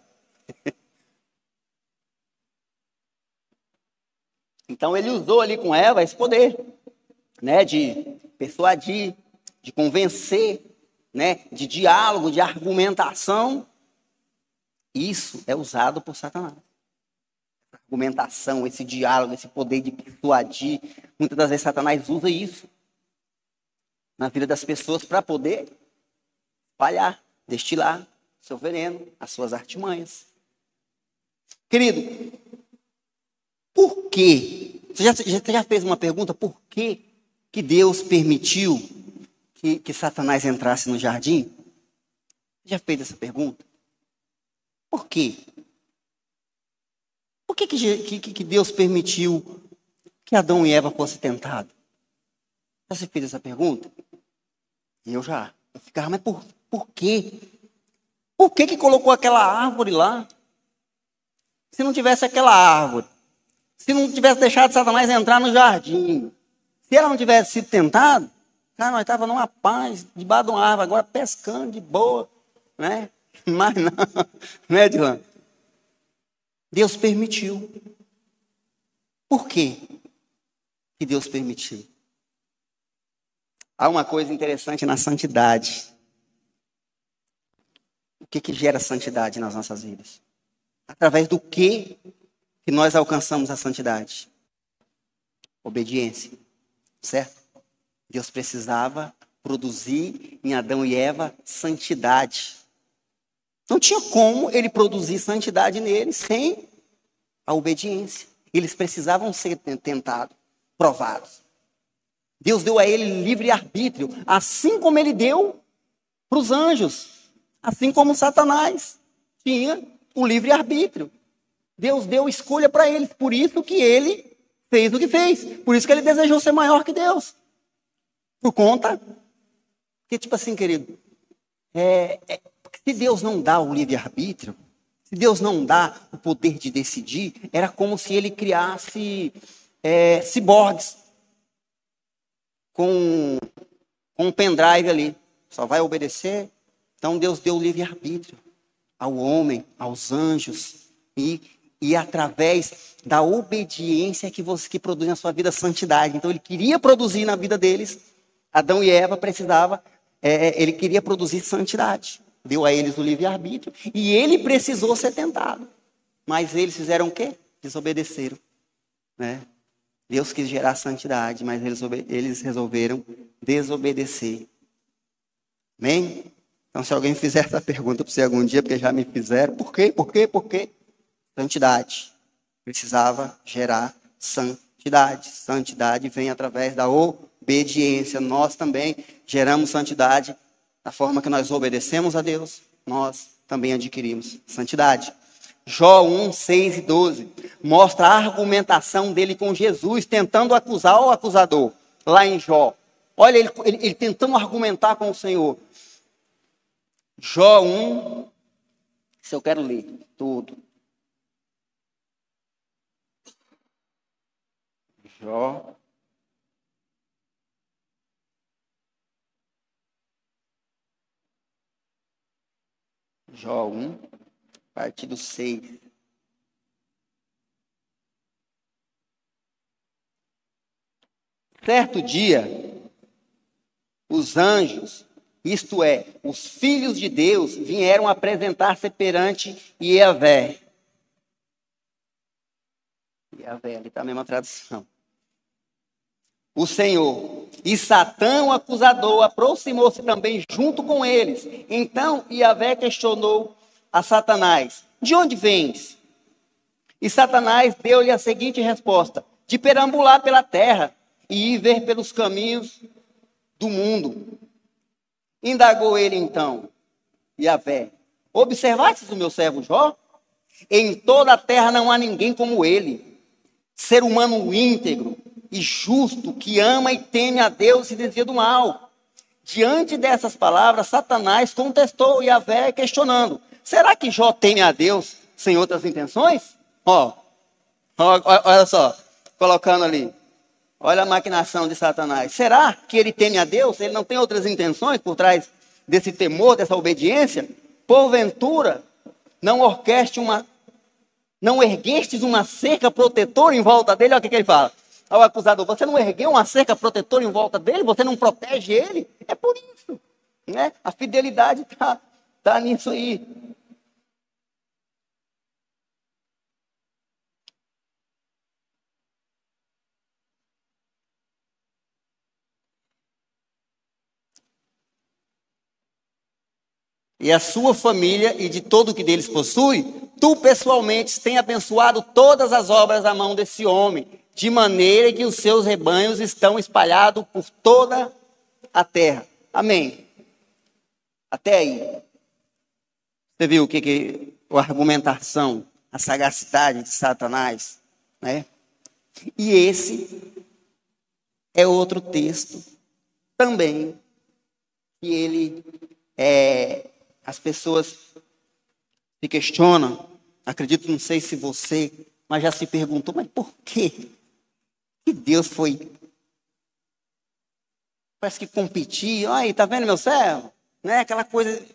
Então ele usou ali com Eva esse poder, né, de persuadir, de convencer, né, de diálogo, de argumentação. Isso é usado por Satanás. Essa argumentação, esse diálogo, esse poder de persuadir. Muitas das vezes Satanás usa isso na vida das pessoas para poder espalhar, destilar seu veneno, as suas artimanhas. Querido, por quê? Você já fez uma pergunta? Por que Deus permitiu que Satanás entrasse no jardim? Já fez essa pergunta? Por quê? Por que Deus permitiu que Adão e Eva fossem tentados? Já fez essa pergunta? Eu ficava, mas por quê? Por que colocou aquela árvore lá? Se não tivesse aquela árvore, se não tivesse deixado Satanás entrar no jardim, se ela não tivesse sido tentada, cara, nós estávamos numa paz, debaixo de uma árvore, agora pescando de boa, né? Mas não, né, Dilane? Deus permitiu. Por quê que Deus permitiu? Há uma coisa interessante na santidade. O que gera santidade nas nossas vidas? Através do que nós alcançamos a santidade? Obediência, certo? Deus precisava produzir em Adão e Eva santidade. Não tinha como ele produzir santidade neles sem a obediência. Eles precisavam ser tentados, provados. Deus deu a ele livre-arbítrio, assim como ele deu para os anjos, assim como Satanás tinha o livre-arbítrio. Deus deu escolha para eles, por isso que ele fez o que fez. Por isso que ele desejou ser maior que Deus. Por conta que, tipo assim, querido, se Deus não dá o livre-arbítrio, se Deus não dá o poder de decidir, era como se ele criasse ciborgues com um pendrive ali. Só vai obedecer. Então Deus deu o livre-arbítrio ao homem, aos anjos, e através da obediência que produz na sua vida santidade. Então ele queria produzir na vida deles, Adão e Eva ele queria produzir santidade. Deu a eles o livre-arbítrio e ele precisou ser tentado. Mas eles fizeram o quê? Desobedeceram, né? Deus quis gerar santidade, mas eles resolveram desobedecer. Amém? Então, se alguém fizer essa pergunta para você algum dia, porque já me fizeram, por quê? Por quê? Por quê? Santidade. Precisava gerar santidade. Santidade vem através da obediência. Nós também geramos santidade da forma que nós obedecemos a Deus. Nós também adquirimos santidade. Jó 1, 6 e 12 mostra a argumentação dele com Jesus, tentando acusar o acusador, lá em Jó. Olha ele tentando argumentar com o Senhor. Jó 1, se eu quero ler tudo. Jó Jó 1, a partir do 6. Certo dia, os anjos, isto é, os filhos de Deus, vieram apresentar-se perante Yahvé. Yahvé, ali está a mesma tradução. O Senhor. E Satã, o acusador, aproximou-se também junto com eles. Então Yahvé questionou a Satanás: de onde vens? E Satanás deu-lhe a seguinte resposta: de perambular pela terra e ir ver pelos caminhos do mundo. Indagou ele então, Yahvé: observastes o meu servo Jó? Em toda a terra não há ninguém como ele, ser humano íntegro e justo, que ama e teme a Deus e desvia do mal. Diante dessas palavras, Satanás contestou Yahvé, questionando: será que Jó teme a Deus sem outras intenções? Olha só, colocando ali. Olha a maquinação de Satanás. Será que ele teme a Deus? Ele não tem outras intenções por trás desse temor, dessa obediência? Porventura, não erguestes uma cerca protetora em volta dele? Olha o que ele fala ao acusador: você não ergueu uma cerca protetora em volta dele? Você não protege ele? É por isso, né? A fidelidade está nisso aí. E a sua família e de todo o que deles possui, tu pessoalmente tem abençoado todas as obras da mão desse homem, de maneira que os seus rebanhos estão espalhados por toda a terra. Amém. Até aí. Você viu a argumentação, a sagacidade de Satanás, né? E esse é outro texto também que ele as pessoas se questionam, acredito, não sei se você, mas já se perguntou: mas por quê que Deus foi, parece que competir? Aí, tá vendo meu servo? Né? Aquela coisa,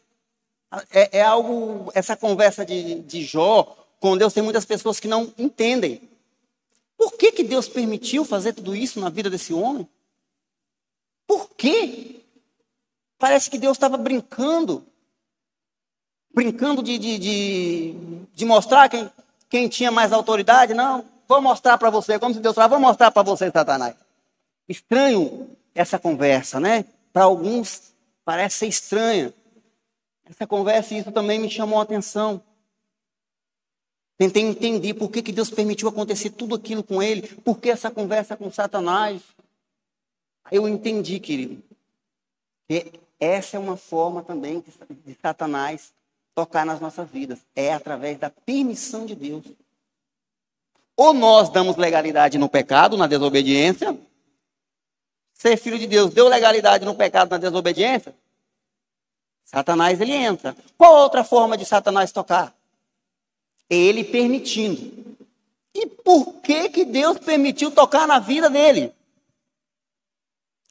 é algo, essa conversa de Jó com Deus, tem muitas pessoas que não entendem. Por que Deus permitiu fazer tudo isso na vida desse homem? Por quê? Parece que Deus estava brincando de mostrar quem tinha mais autoridade. Não, vou mostrar para você, como se Deus falava: vou mostrar para você, Satanás. Estranho essa conversa, né? Para alguns parece ser estranha essa conversa, e isso também me chamou a atenção. Tentei entender por que Deus permitiu acontecer tudo aquilo com ele, por que essa conversa com Satanás. Eu entendi, querido, que essa é uma forma também de Satanás tocar nas nossas vidas. É através da permissão de Deus. Ou nós damos legalidade no pecado, na desobediência. Ser filho de Deus deu legalidade no pecado, na desobediência. Satanás, ele entra. Qual outra forma de Satanás tocar? Ele permitindo. E por que Deus permitiu tocar na vida dele?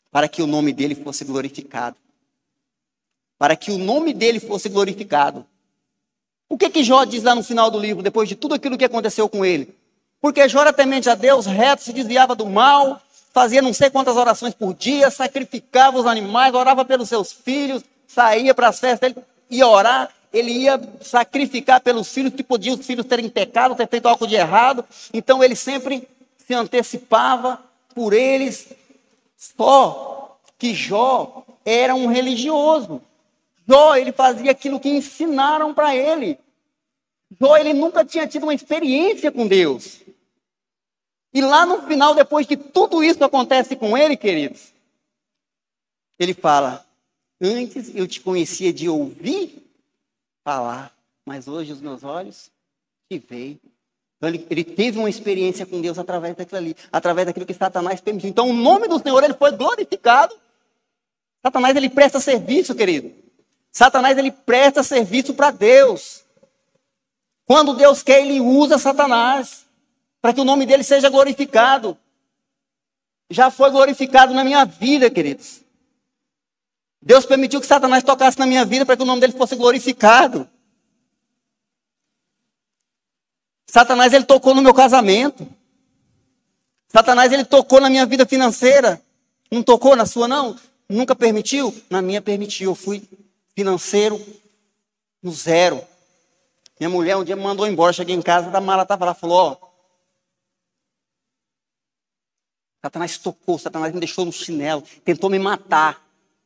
Para que o nome dele fosse glorificado. Para que o nome dele fosse glorificado. O que Jó diz lá no final do livro, depois de tudo aquilo que aconteceu com ele? Porque Jó era temente a Deus, reto, se desviava do mal, fazia não sei quantas orações por dia, sacrificava os animais, orava pelos seus filhos, saía para as festas, ele ia orar, ele ia sacrificar pelos filhos, que podiam os filhos terem pecado, ter feito algo de errado. Então ele sempre se antecipava por eles. Só que Jó era um religioso. Jó, ele fazia aquilo que ensinaram para ele. Jó, ele nunca tinha tido uma experiência com Deus. E lá no final, depois que tudo isso acontece com ele, queridos, ele fala: antes eu te conhecia de ouvir falar, mas hoje os meus olhos te veem. Então ele teve uma experiência com Deus através daquilo ali, através daquilo que Satanás permitiu. Então o nome do Senhor, ele foi glorificado. Satanás, ele presta serviço, querido. Satanás, ele presta serviço para Deus. Quando Deus quer, ele usa Satanás para que o nome dele seja glorificado. Já foi glorificado na minha vida, queridos. Deus permitiu que Satanás tocasse na minha vida para que o nome dele fosse glorificado. Satanás, ele tocou no meu casamento. Satanás, ele tocou na minha vida financeira. Não tocou na sua, não? Nunca permitiu? Na minha permitiu. Eu fui financeiro no zero. Minha mulher um dia me mandou embora. Cheguei em casa, a mala estava lá. Falou, ó. Satanás tocou. Satanás me deixou no chinelo. Tentou me matar.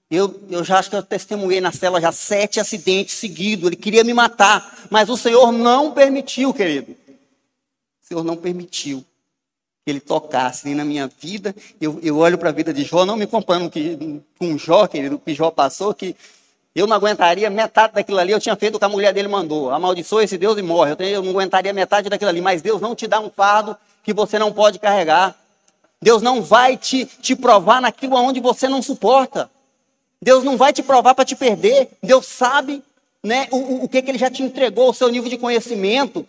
Eu já acho que eu testemunhei na cela já 7 acidentes seguidos. Ele queria me matar. Mas o Senhor não permitiu, querido. O Senhor não permitiu que ele tocasse nem na minha vida. Eu olho para a vida de Jó, não me comparando com Jó, querido, que Jó passou, que eu não aguentaria metade daquilo ali. Eu tinha feito o que a mulher dele mandou. Amaldiçoa esse Deus e morre. Eu não aguentaria metade daquilo ali. Mas Deus não te dá um fardo que você não pode carregar. Deus não vai te provar naquilo onde você não suporta. Deus não vai te provar para te perder. Deus sabe, né, o que ele já te entregou, o seu nível de conhecimento.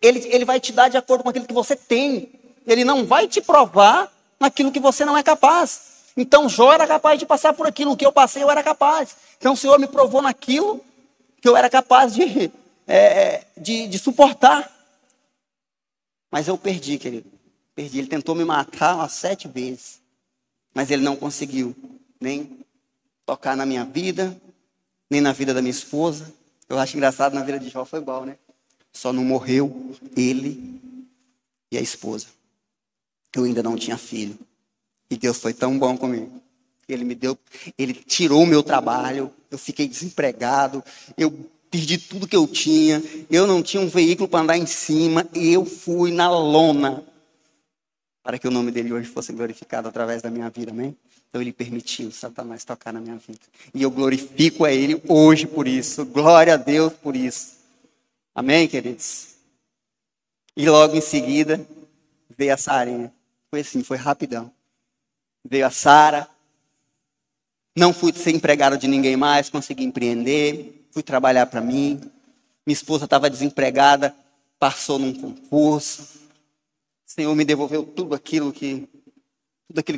Ele vai te dar de acordo com aquilo que você tem. Ele não vai te provar naquilo que você não é capaz. Então, Jó era capaz de passar por aquilo. O que eu passei, eu era capaz. Então, o Senhor me provou naquilo que eu era capaz de suportar. Mas eu perdi, querido. Perdi. Ele tentou me matar umas 7 vezes. Mas ele não conseguiu nem tocar na minha vida, nem na vida da minha esposa. Eu acho engraçado, na vida de Jó foi igual, né? Só não morreu ele e a esposa. Eu ainda não tinha filho. E Deus foi tão bom comigo. Ele tirou o meu trabalho, eu fiquei desempregado, eu perdi tudo que eu tinha, eu não tinha um veículo para andar em cima, eu fui na lona para que o nome dele hoje fosse glorificado através da minha vida, amém? Então ele permitiu Satanás tocar na minha vida. E eu glorifico a ele hoje por isso, glória a Deus por isso. Amém, queridos? E logo em seguida veio a Sarinha. Foi assim, foi rapidão. Veio a Sara. Não fui ser empregado de ninguém mais, consegui empreender. Fui trabalhar para mim. Minha esposa estava desempregada, passou num concurso. O Senhor me devolveu tudo aquilo que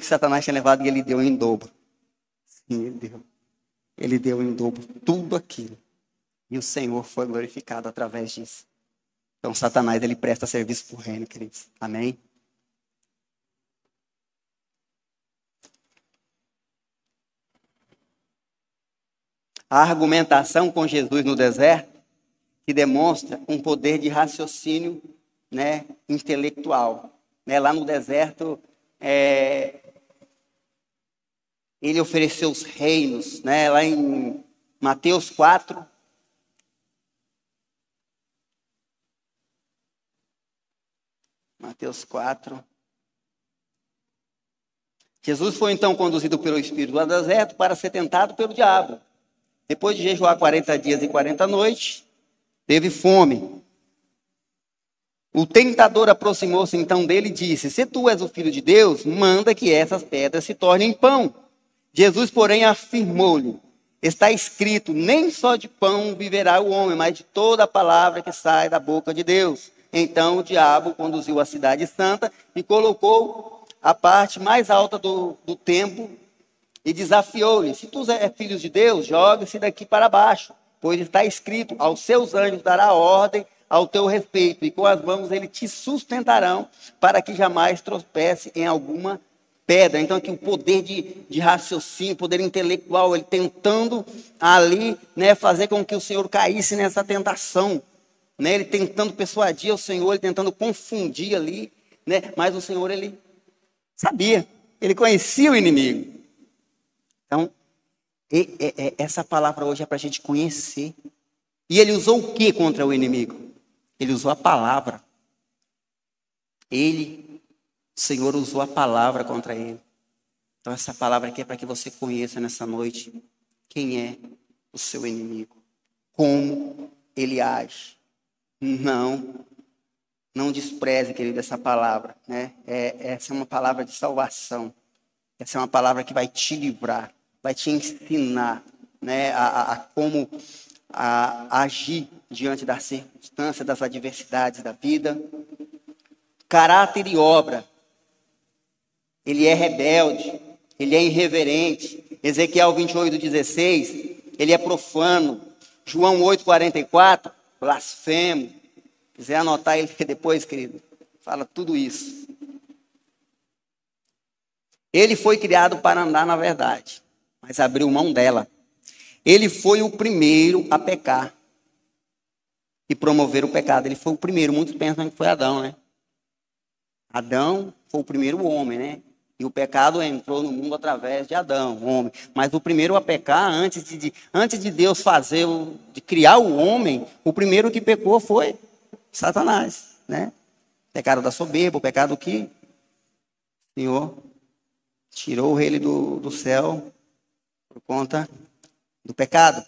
Satanás tinha levado e ele deu em dobro. Sim, ele deu. Ele deu em dobro tudo aquilo. E o Senhor foi glorificado através disso. Então, Satanás, ele presta serviço para o reino, queridos. Amém? A argumentação com Jesus no deserto, que demonstra um poder de raciocínio, né, intelectual. Né, lá no deserto, ele ofereceu os reinos. Né, lá em Mateus 4. Mateus 4. Jesus foi então conduzido pelo Espírito ao deserto para ser tentado pelo diabo. Depois de jejuar 40 dias e 40 noites, teve fome. O tentador aproximou-se então dele e disse: se tu és o Filho de Deus, manda que essas pedras se tornem pão. Jesus, porém, afirmou-lhe: está escrito, nem só de pão viverá o homem, mas de toda a palavra que sai da boca de Deus. Então o diabo conduziu a cidade santa e colocou a parte mais alta do templo e desafiou-lhe: se tu és filho de Deus, jogue-se daqui para baixo, pois está escrito, aos seus anjos dará ordem ao teu respeito, e com as mãos eles te sustentarão, para que jamais tropece em alguma pedra. Então aqui o poder de raciocínio, poder intelectual, ele tentando ali, né, fazer com que o Senhor caísse nessa tentação, né, ele tentando persuadir o Senhor, ele tentando confundir ali, né, mas o Senhor, ele sabia, ele conhecia o inimigo. Então, essa palavra hoje é para a gente conhecer. E ele usou o que contra o inimigo? Ele usou a palavra. O Senhor usou a palavra contra ele. Então essa palavra aqui é para que você conheça nessa noite quem é o seu inimigo. Como ele age. Não despreze, querido, essa palavra. Né? Essa é uma palavra de salvação. Essa é uma palavra que vai te livrar. Vai te ensinar, né, a como agir diante das circunstâncias, das adversidades da vida. Caráter e obra. Ele é rebelde, ele é irreverente. Ezequiel 28:16, ele é profano. João 8:44, blasfemo. quiser anotar ele depois, querido, fala tudo isso. Ele foi criado para andar na verdade, mas abriu mão dela. Ele foi o primeiro a pecar e promover o pecado. Ele foi o primeiro. Muitos pensam que foi Adão, né? Adão foi o primeiro homem, né? E o pecado entrou no mundo através de Adão, homem. Mas o primeiro a pecar, antes de Deus de criar o homem, o primeiro que pecou foi Satanás, né? O pecado da soberba, o pecado que o Senhor tirou ele do céu por conta do pecado.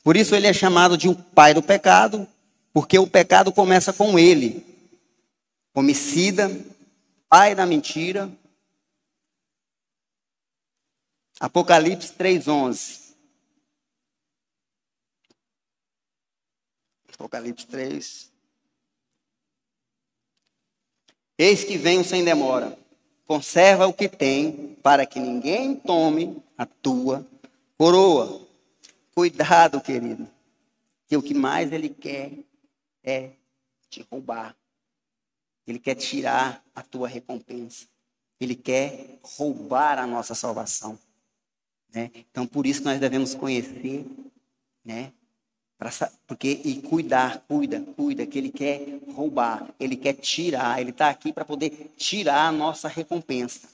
Por isso ele é chamado de o pai do pecado, porque o pecado começa com ele. Homicida, pai da mentira. Apocalipse 3:11. Apocalipse 3. Eis que venho sem demora. Conserva o que tem, para que ninguém tome a tua coroa. Cuidado, querido, que o que mais ele quer é te roubar. Ele quer tirar a tua recompensa. Ele quer roubar a nossa salvação. Né? Então, por isso que nós devemos conhecer, né? E cuida, que ele quer roubar, ele quer tirar, ele está aqui para poder tirar a nossa recompensa.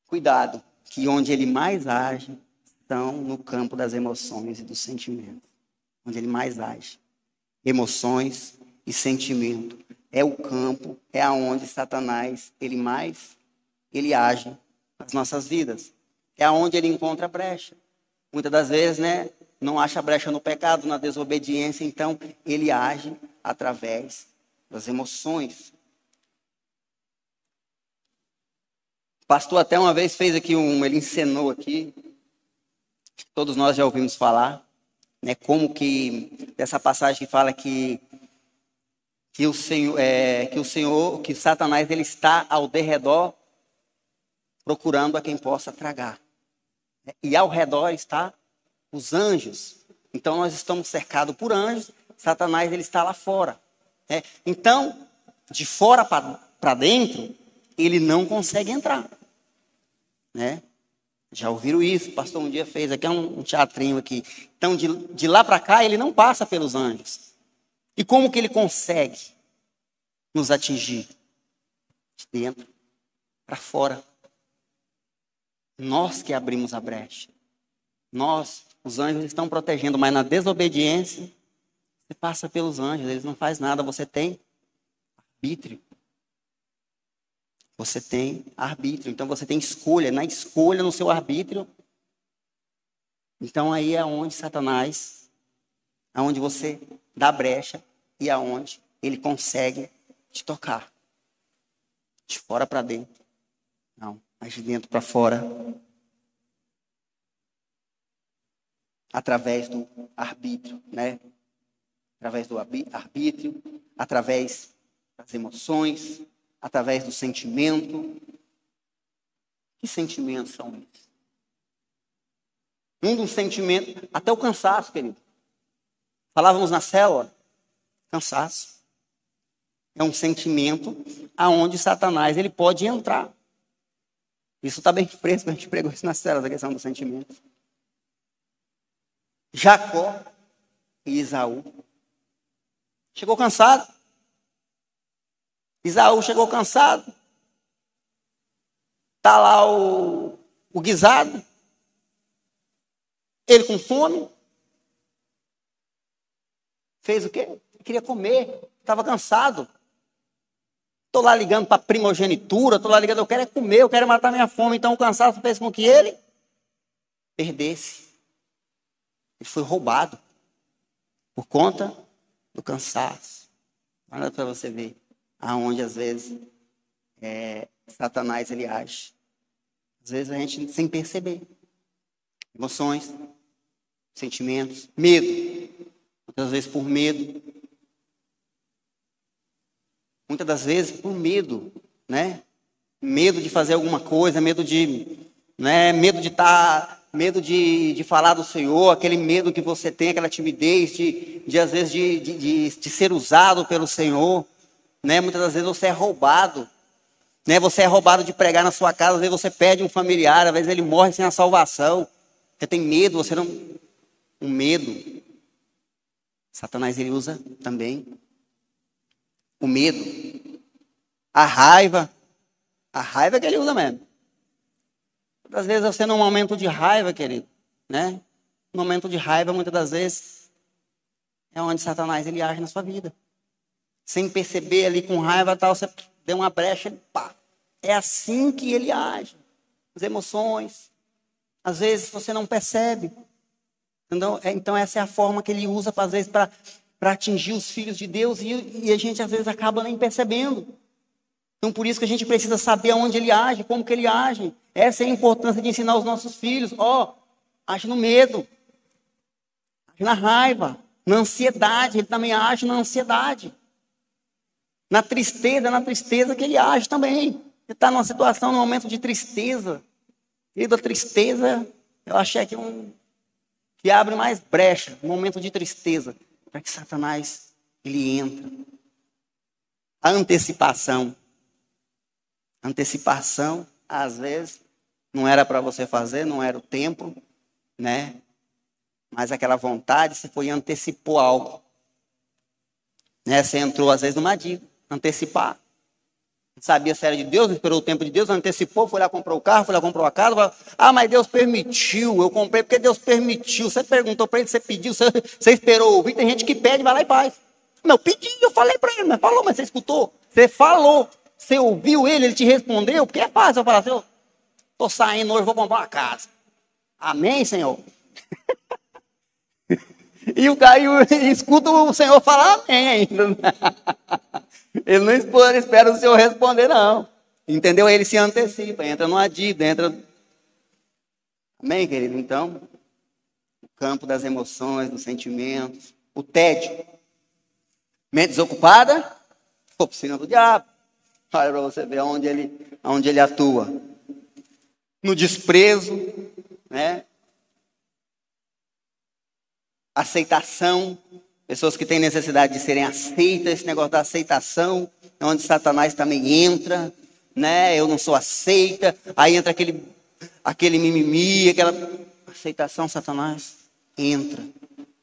Cuidado, que onde ele mais age, estão no campo das emoções e dos sentimentos. Onde ele mais age. Emoções e sentimento. É o campo, é aonde Satanás, ele age nas nossas vidas. É aonde ele encontra brecha. Muitas das vezes, né, não acha brecha no pecado, na desobediência, então ele age através das emoções. O pastor até uma vez fez aqui ele encenou aqui, todos nós já ouvimos falar, né, como que, dessa passagem que fala que Satanás ele está ao derredor procurando a quem possa tragar. E ao redor está os anjos. Então nós estamos cercados por anjos, Satanás ele está lá fora. Então, de fora para dentro, ele não consegue entrar. Né? Já ouviram isso? O pastor um dia fez aqui um teatrinho aqui. Então, de lá para cá, ele não passa pelos anjos. E como que ele consegue nos atingir? De dentro para fora. Nós que abrimos a brecha. Os anjos estão protegendo, mas na desobediência, você passa pelos anjos, eles não fazem nada, você tem arbítrio. Você tem arbítrio, então você tem escolha, na escolha, no seu arbítrio. Então aí é onde Satanás, aonde você dá brecha e aonde ele consegue te tocar. De fora para dentro. Não, mas de dentro para fora. Através do arbítrio, né? Através do arbítrio, através das emoções, através do sentimento. Que sentimentos são esses? Um dos sentimentos, até o cansaço, querido. Falávamos na célula, cansaço. É um sentimento aonde Satanás ele pode entrar. Isso está bem fresco, a gente pregou isso na célula, a questão dos sentimentos. Jacó e Esaú. Chegou cansado. Esaú chegou cansado. Está lá o guisado. Ele com fome. Fez o quê? Ele queria comer. Estava cansado. Estou lá ligando para a primogenitura. Estou lá ligando, eu quero é comer, eu quero matar minha fome. Então o cansaço fez com que ele perdesse. Ele foi roubado por conta do cansaço. Olha para você ver aonde às vezes Satanás ele age. Às vezes a gente sem perceber. Emoções, sentimentos, medo. Muitas vezes por medo. Muitas das vezes por medo, né? Medo de fazer alguma coisa, medo de estar medo de falar do Senhor, aquele medo que você tem, aquela timidez de às vezes, de ser usado pelo Senhor, né? Muitas das vezes você é roubado, né? Você é roubado de pregar na sua casa, às vezes você perde um familiar, às vezes ele morre sem a salvação, você tem medo, você não... Um medo, Satanás ele usa também, o medo, a raiva que ele usa mesmo. Muitas vezes você num momento de raiva, querido, né? No momento de raiva, muitas das vezes, é onde Satanás ele age na sua vida. Sem perceber ali com raiva tal, você deu uma brecha, pá. É assim que ele age. As emoções. Às vezes você não percebe. Então essa é a forma que ele usa, às vezes, para atingir os filhos de Deus. E a gente, às vezes, acaba nem percebendo. Então, por isso que a gente precisa saber aonde ele age, como que ele age. Essa é a importância de ensinar os nossos filhos. Age no medo. Age na raiva. Na ansiedade. Ele também age na ansiedade. Na tristeza que ele age também. Ele está numa situação, num momento de tristeza. E da tristeza, eu achei que que abre mais brecha, um momento de tristeza, para que Satanás ele entra. A antecipação. Antecipação, às vezes, não era para você fazer, não era o tempo, né? Mas aquela vontade, você foi e antecipou algo. Né? Você entrou, às vezes, numa dívida, antecipar. Não sabia se era de Deus, não esperou o tempo de Deus, antecipou, foi lá, comprou o carro, foi lá, comprou a casa. Falou, mas Deus permitiu, eu comprei porque Deus permitiu. Você perguntou para ele, você pediu, você esperou ouvir. Tem gente que pede, vai lá e faz. Não, pedi, eu falei para ele, mas falou, mas você escutou? Você falou, você ouviu ele te respondeu, porque é fácil eu falar assim, estou saindo hoje, vou comprar uma casa. Amém, Senhor? E o cara escuta o Senhor falar amém ainda. Ele não espera o Senhor responder, não. Entendeu? Ele se antecipa, entra numa dívida, entra... Amém, querido? Então, o campo das emoções, dos sentimentos, o tédio. Mente desocupada, oficina do diabo. Olha para você ver onde ele atua. No desprezo, né? Aceitação. Pessoas que têm necessidade de serem aceitas, esse negócio da aceitação, é onde Satanás também entra, né? Eu não sou aceita, aí entra aquele mimimi, aquela aceitação, Satanás entra.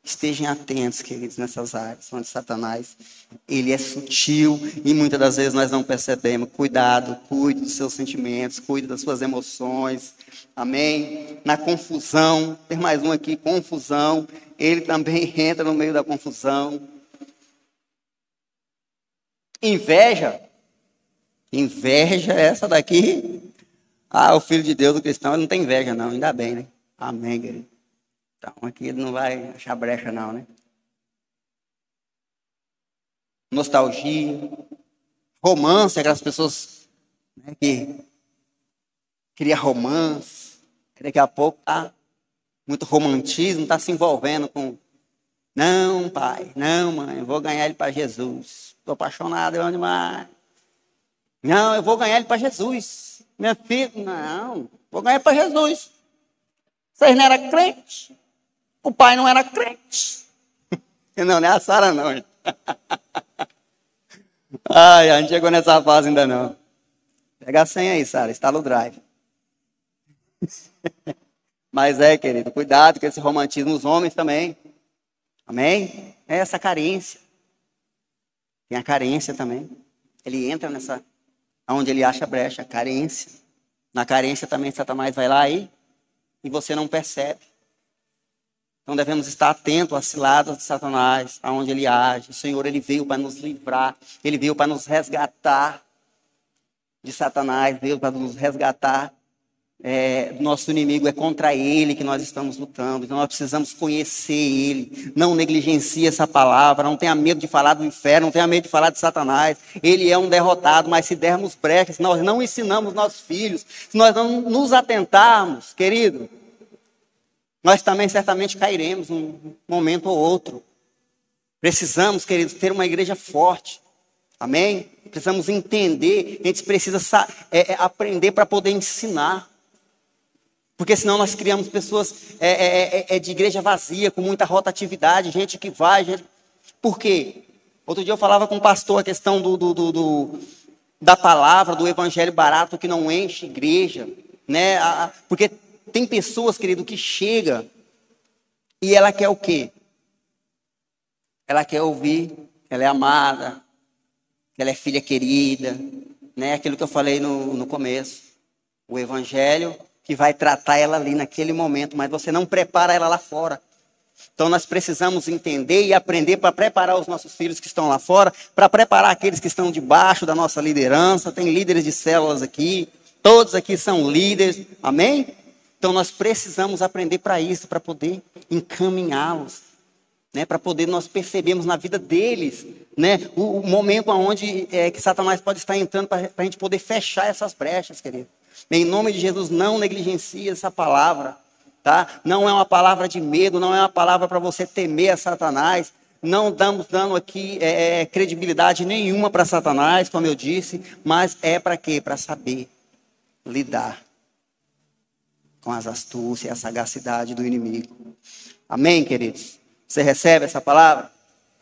Estejam atentos, queridos, nessas áreas, onde Satanás, ele é sutil e muitas das vezes nós não percebemos. Cuidado, cuide dos seus sentimentos, cuide das suas emoções, amém? Na confusão, tem mais um aqui, confusão. Ele também entra no meio da confusão. Inveja. Inveja, essa daqui. O filho de Deus, o cristão, ele não tem inveja, não. Ainda bem, né? Amém, querido. Então, aqui ele não vai achar brecha, não, né? Nostalgia. Romance, aquelas pessoas, né, que criam romance. Daqui a pouco tá muito romantismo, está se envolvendo com... Não, pai, não, mãe, eu vou ganhar ele para Jesus. Estou apaixonado, eu amo demais. Não, eu vou ganhar ele para Jesus. Minha filha, não, vou ganhar para Jesus. Vocês não eram crentes? O pai não era crente. Não é a Sara, não. A gente chegou nessa fase ainda não. Pega a senha aí, Sara, instala o drive. Mas querido, cuidado com esse romantismo, os homens também. Amém? É essa carência. Tem a carência também. Ele entra nessa, onde ele acha brecha, carência. Na carência também Satanás vai lá e você não percebe. Então devemos estar atentos às ciladas de Satanás, aonde ele age. O Senhor, ele veio para nos livrar, ele veio para nos resgatar de Satanás, veio para nos resgatar. Nosso inimigo é contra ele que nós estamos lutando. Então nós precisamos conhecer ele. Não negligencie essa palavra. Não tenha medo de falar do inferno. Não tenha medo de falar de Satanás. Ele é um derrotado. Mas se dermos brecha, se nós não ensinamos nossos filhos, se nós não nos atentarmos, querido, nós também certamente cairemos um momento ou outro. Precisamos, queridos, ter uma igreja forte. Amém? Precisamos entender. A gente precisa aprender para poder ensinar. Porque senão nós criamos pessoas de igreja vazia, com muita rotatividade, gente que vai, gente... Por quê? Outro dia eu falava com um pastor a questão da palavra, do evangelho barato que não enche igreja, né? Porque tem pessoas, querido, que chega e ela quer o quê? Ela quer ouvir, ela é amada, ela é filha querida, né? Aquilo que eu falei no começo. O evangelho que vai tratar ela ali naquele momento, mas você não prepara ela lá fora. Então nós precisamos entender e aprender para preparar os nossos filhos que estão lá fora, para preparar aqueles que estão debaixo da nossa liderança. Tem líderes de células aqui, todos aqui são líderes, amém? Então nós precisamos aprender para isso, para poder encaminhá-los, né? Para poder nós percebermos na vida deles, né? O momento onde que Satanás pode estar entrando para a gente poder fechar essas brechas, querido. Em nome de Jesus, não negligencie essa palavra, tá? Não é uma palavra de medo, não é uma palavra para você temer a Satanás. Não estamos dando aqui credibilidade nenhuma para Satanás, como eu disse, mas é para quê? Para saber lidar com as astúcias e a sagacidade do inimigo. Amém, queridos? Você recebe essa palavra?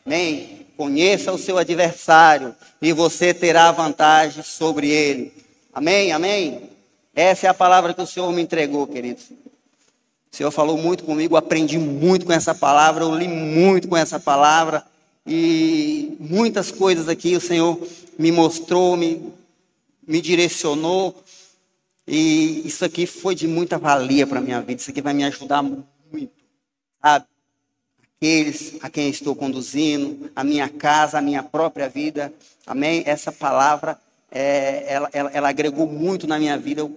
Amém? Conheça o seu adversário e você terá vantagem sobre ele. Amém? Amém? Essa é a palavra que o Senhor me entregou, queridos. O Senhor falou muito comigo, aprendi muito com essa palavra, eu li muito com essa palavra. E muitas coisas aqui o Senhor me mostrou, me direcionou. E isso aqui foi de muita valia para a minha vida. Isso aqui vai me ajudar muito, sabe? Aqueles a quem estou conduzindo, a minha casa, a minha própria vida. Amém? Essa palavra, ela agregou muito na minha vida. Eu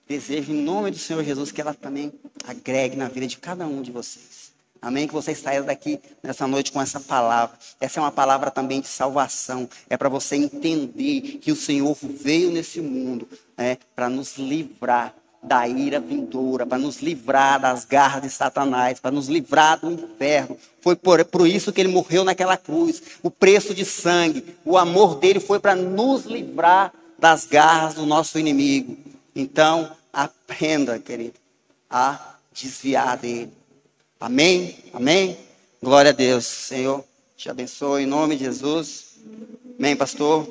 desejo, em nome do Senhor Jesus, que ela também agregue na vida de cada um de vocês. Amém? Que vocês saiam daqui nessa noite com essa palavra. Essa é uma palavra também de salvação. É para você entender que o Senhor veio nesse mundo, para nos livrar da ira vindoura, para nos livrar das garras de Satanás, para nos livrar do inferno. Foi por isso que ele morreu naquela cruz. O preço de sangue, o amor dele foi para nos livrar das garras do nosso inimigo. Então, aprenda, querido, a desviar dele. Amém? Amém? Glória a Deus. Senhor, te abençoe em nome de Jesus. Amém, pastor?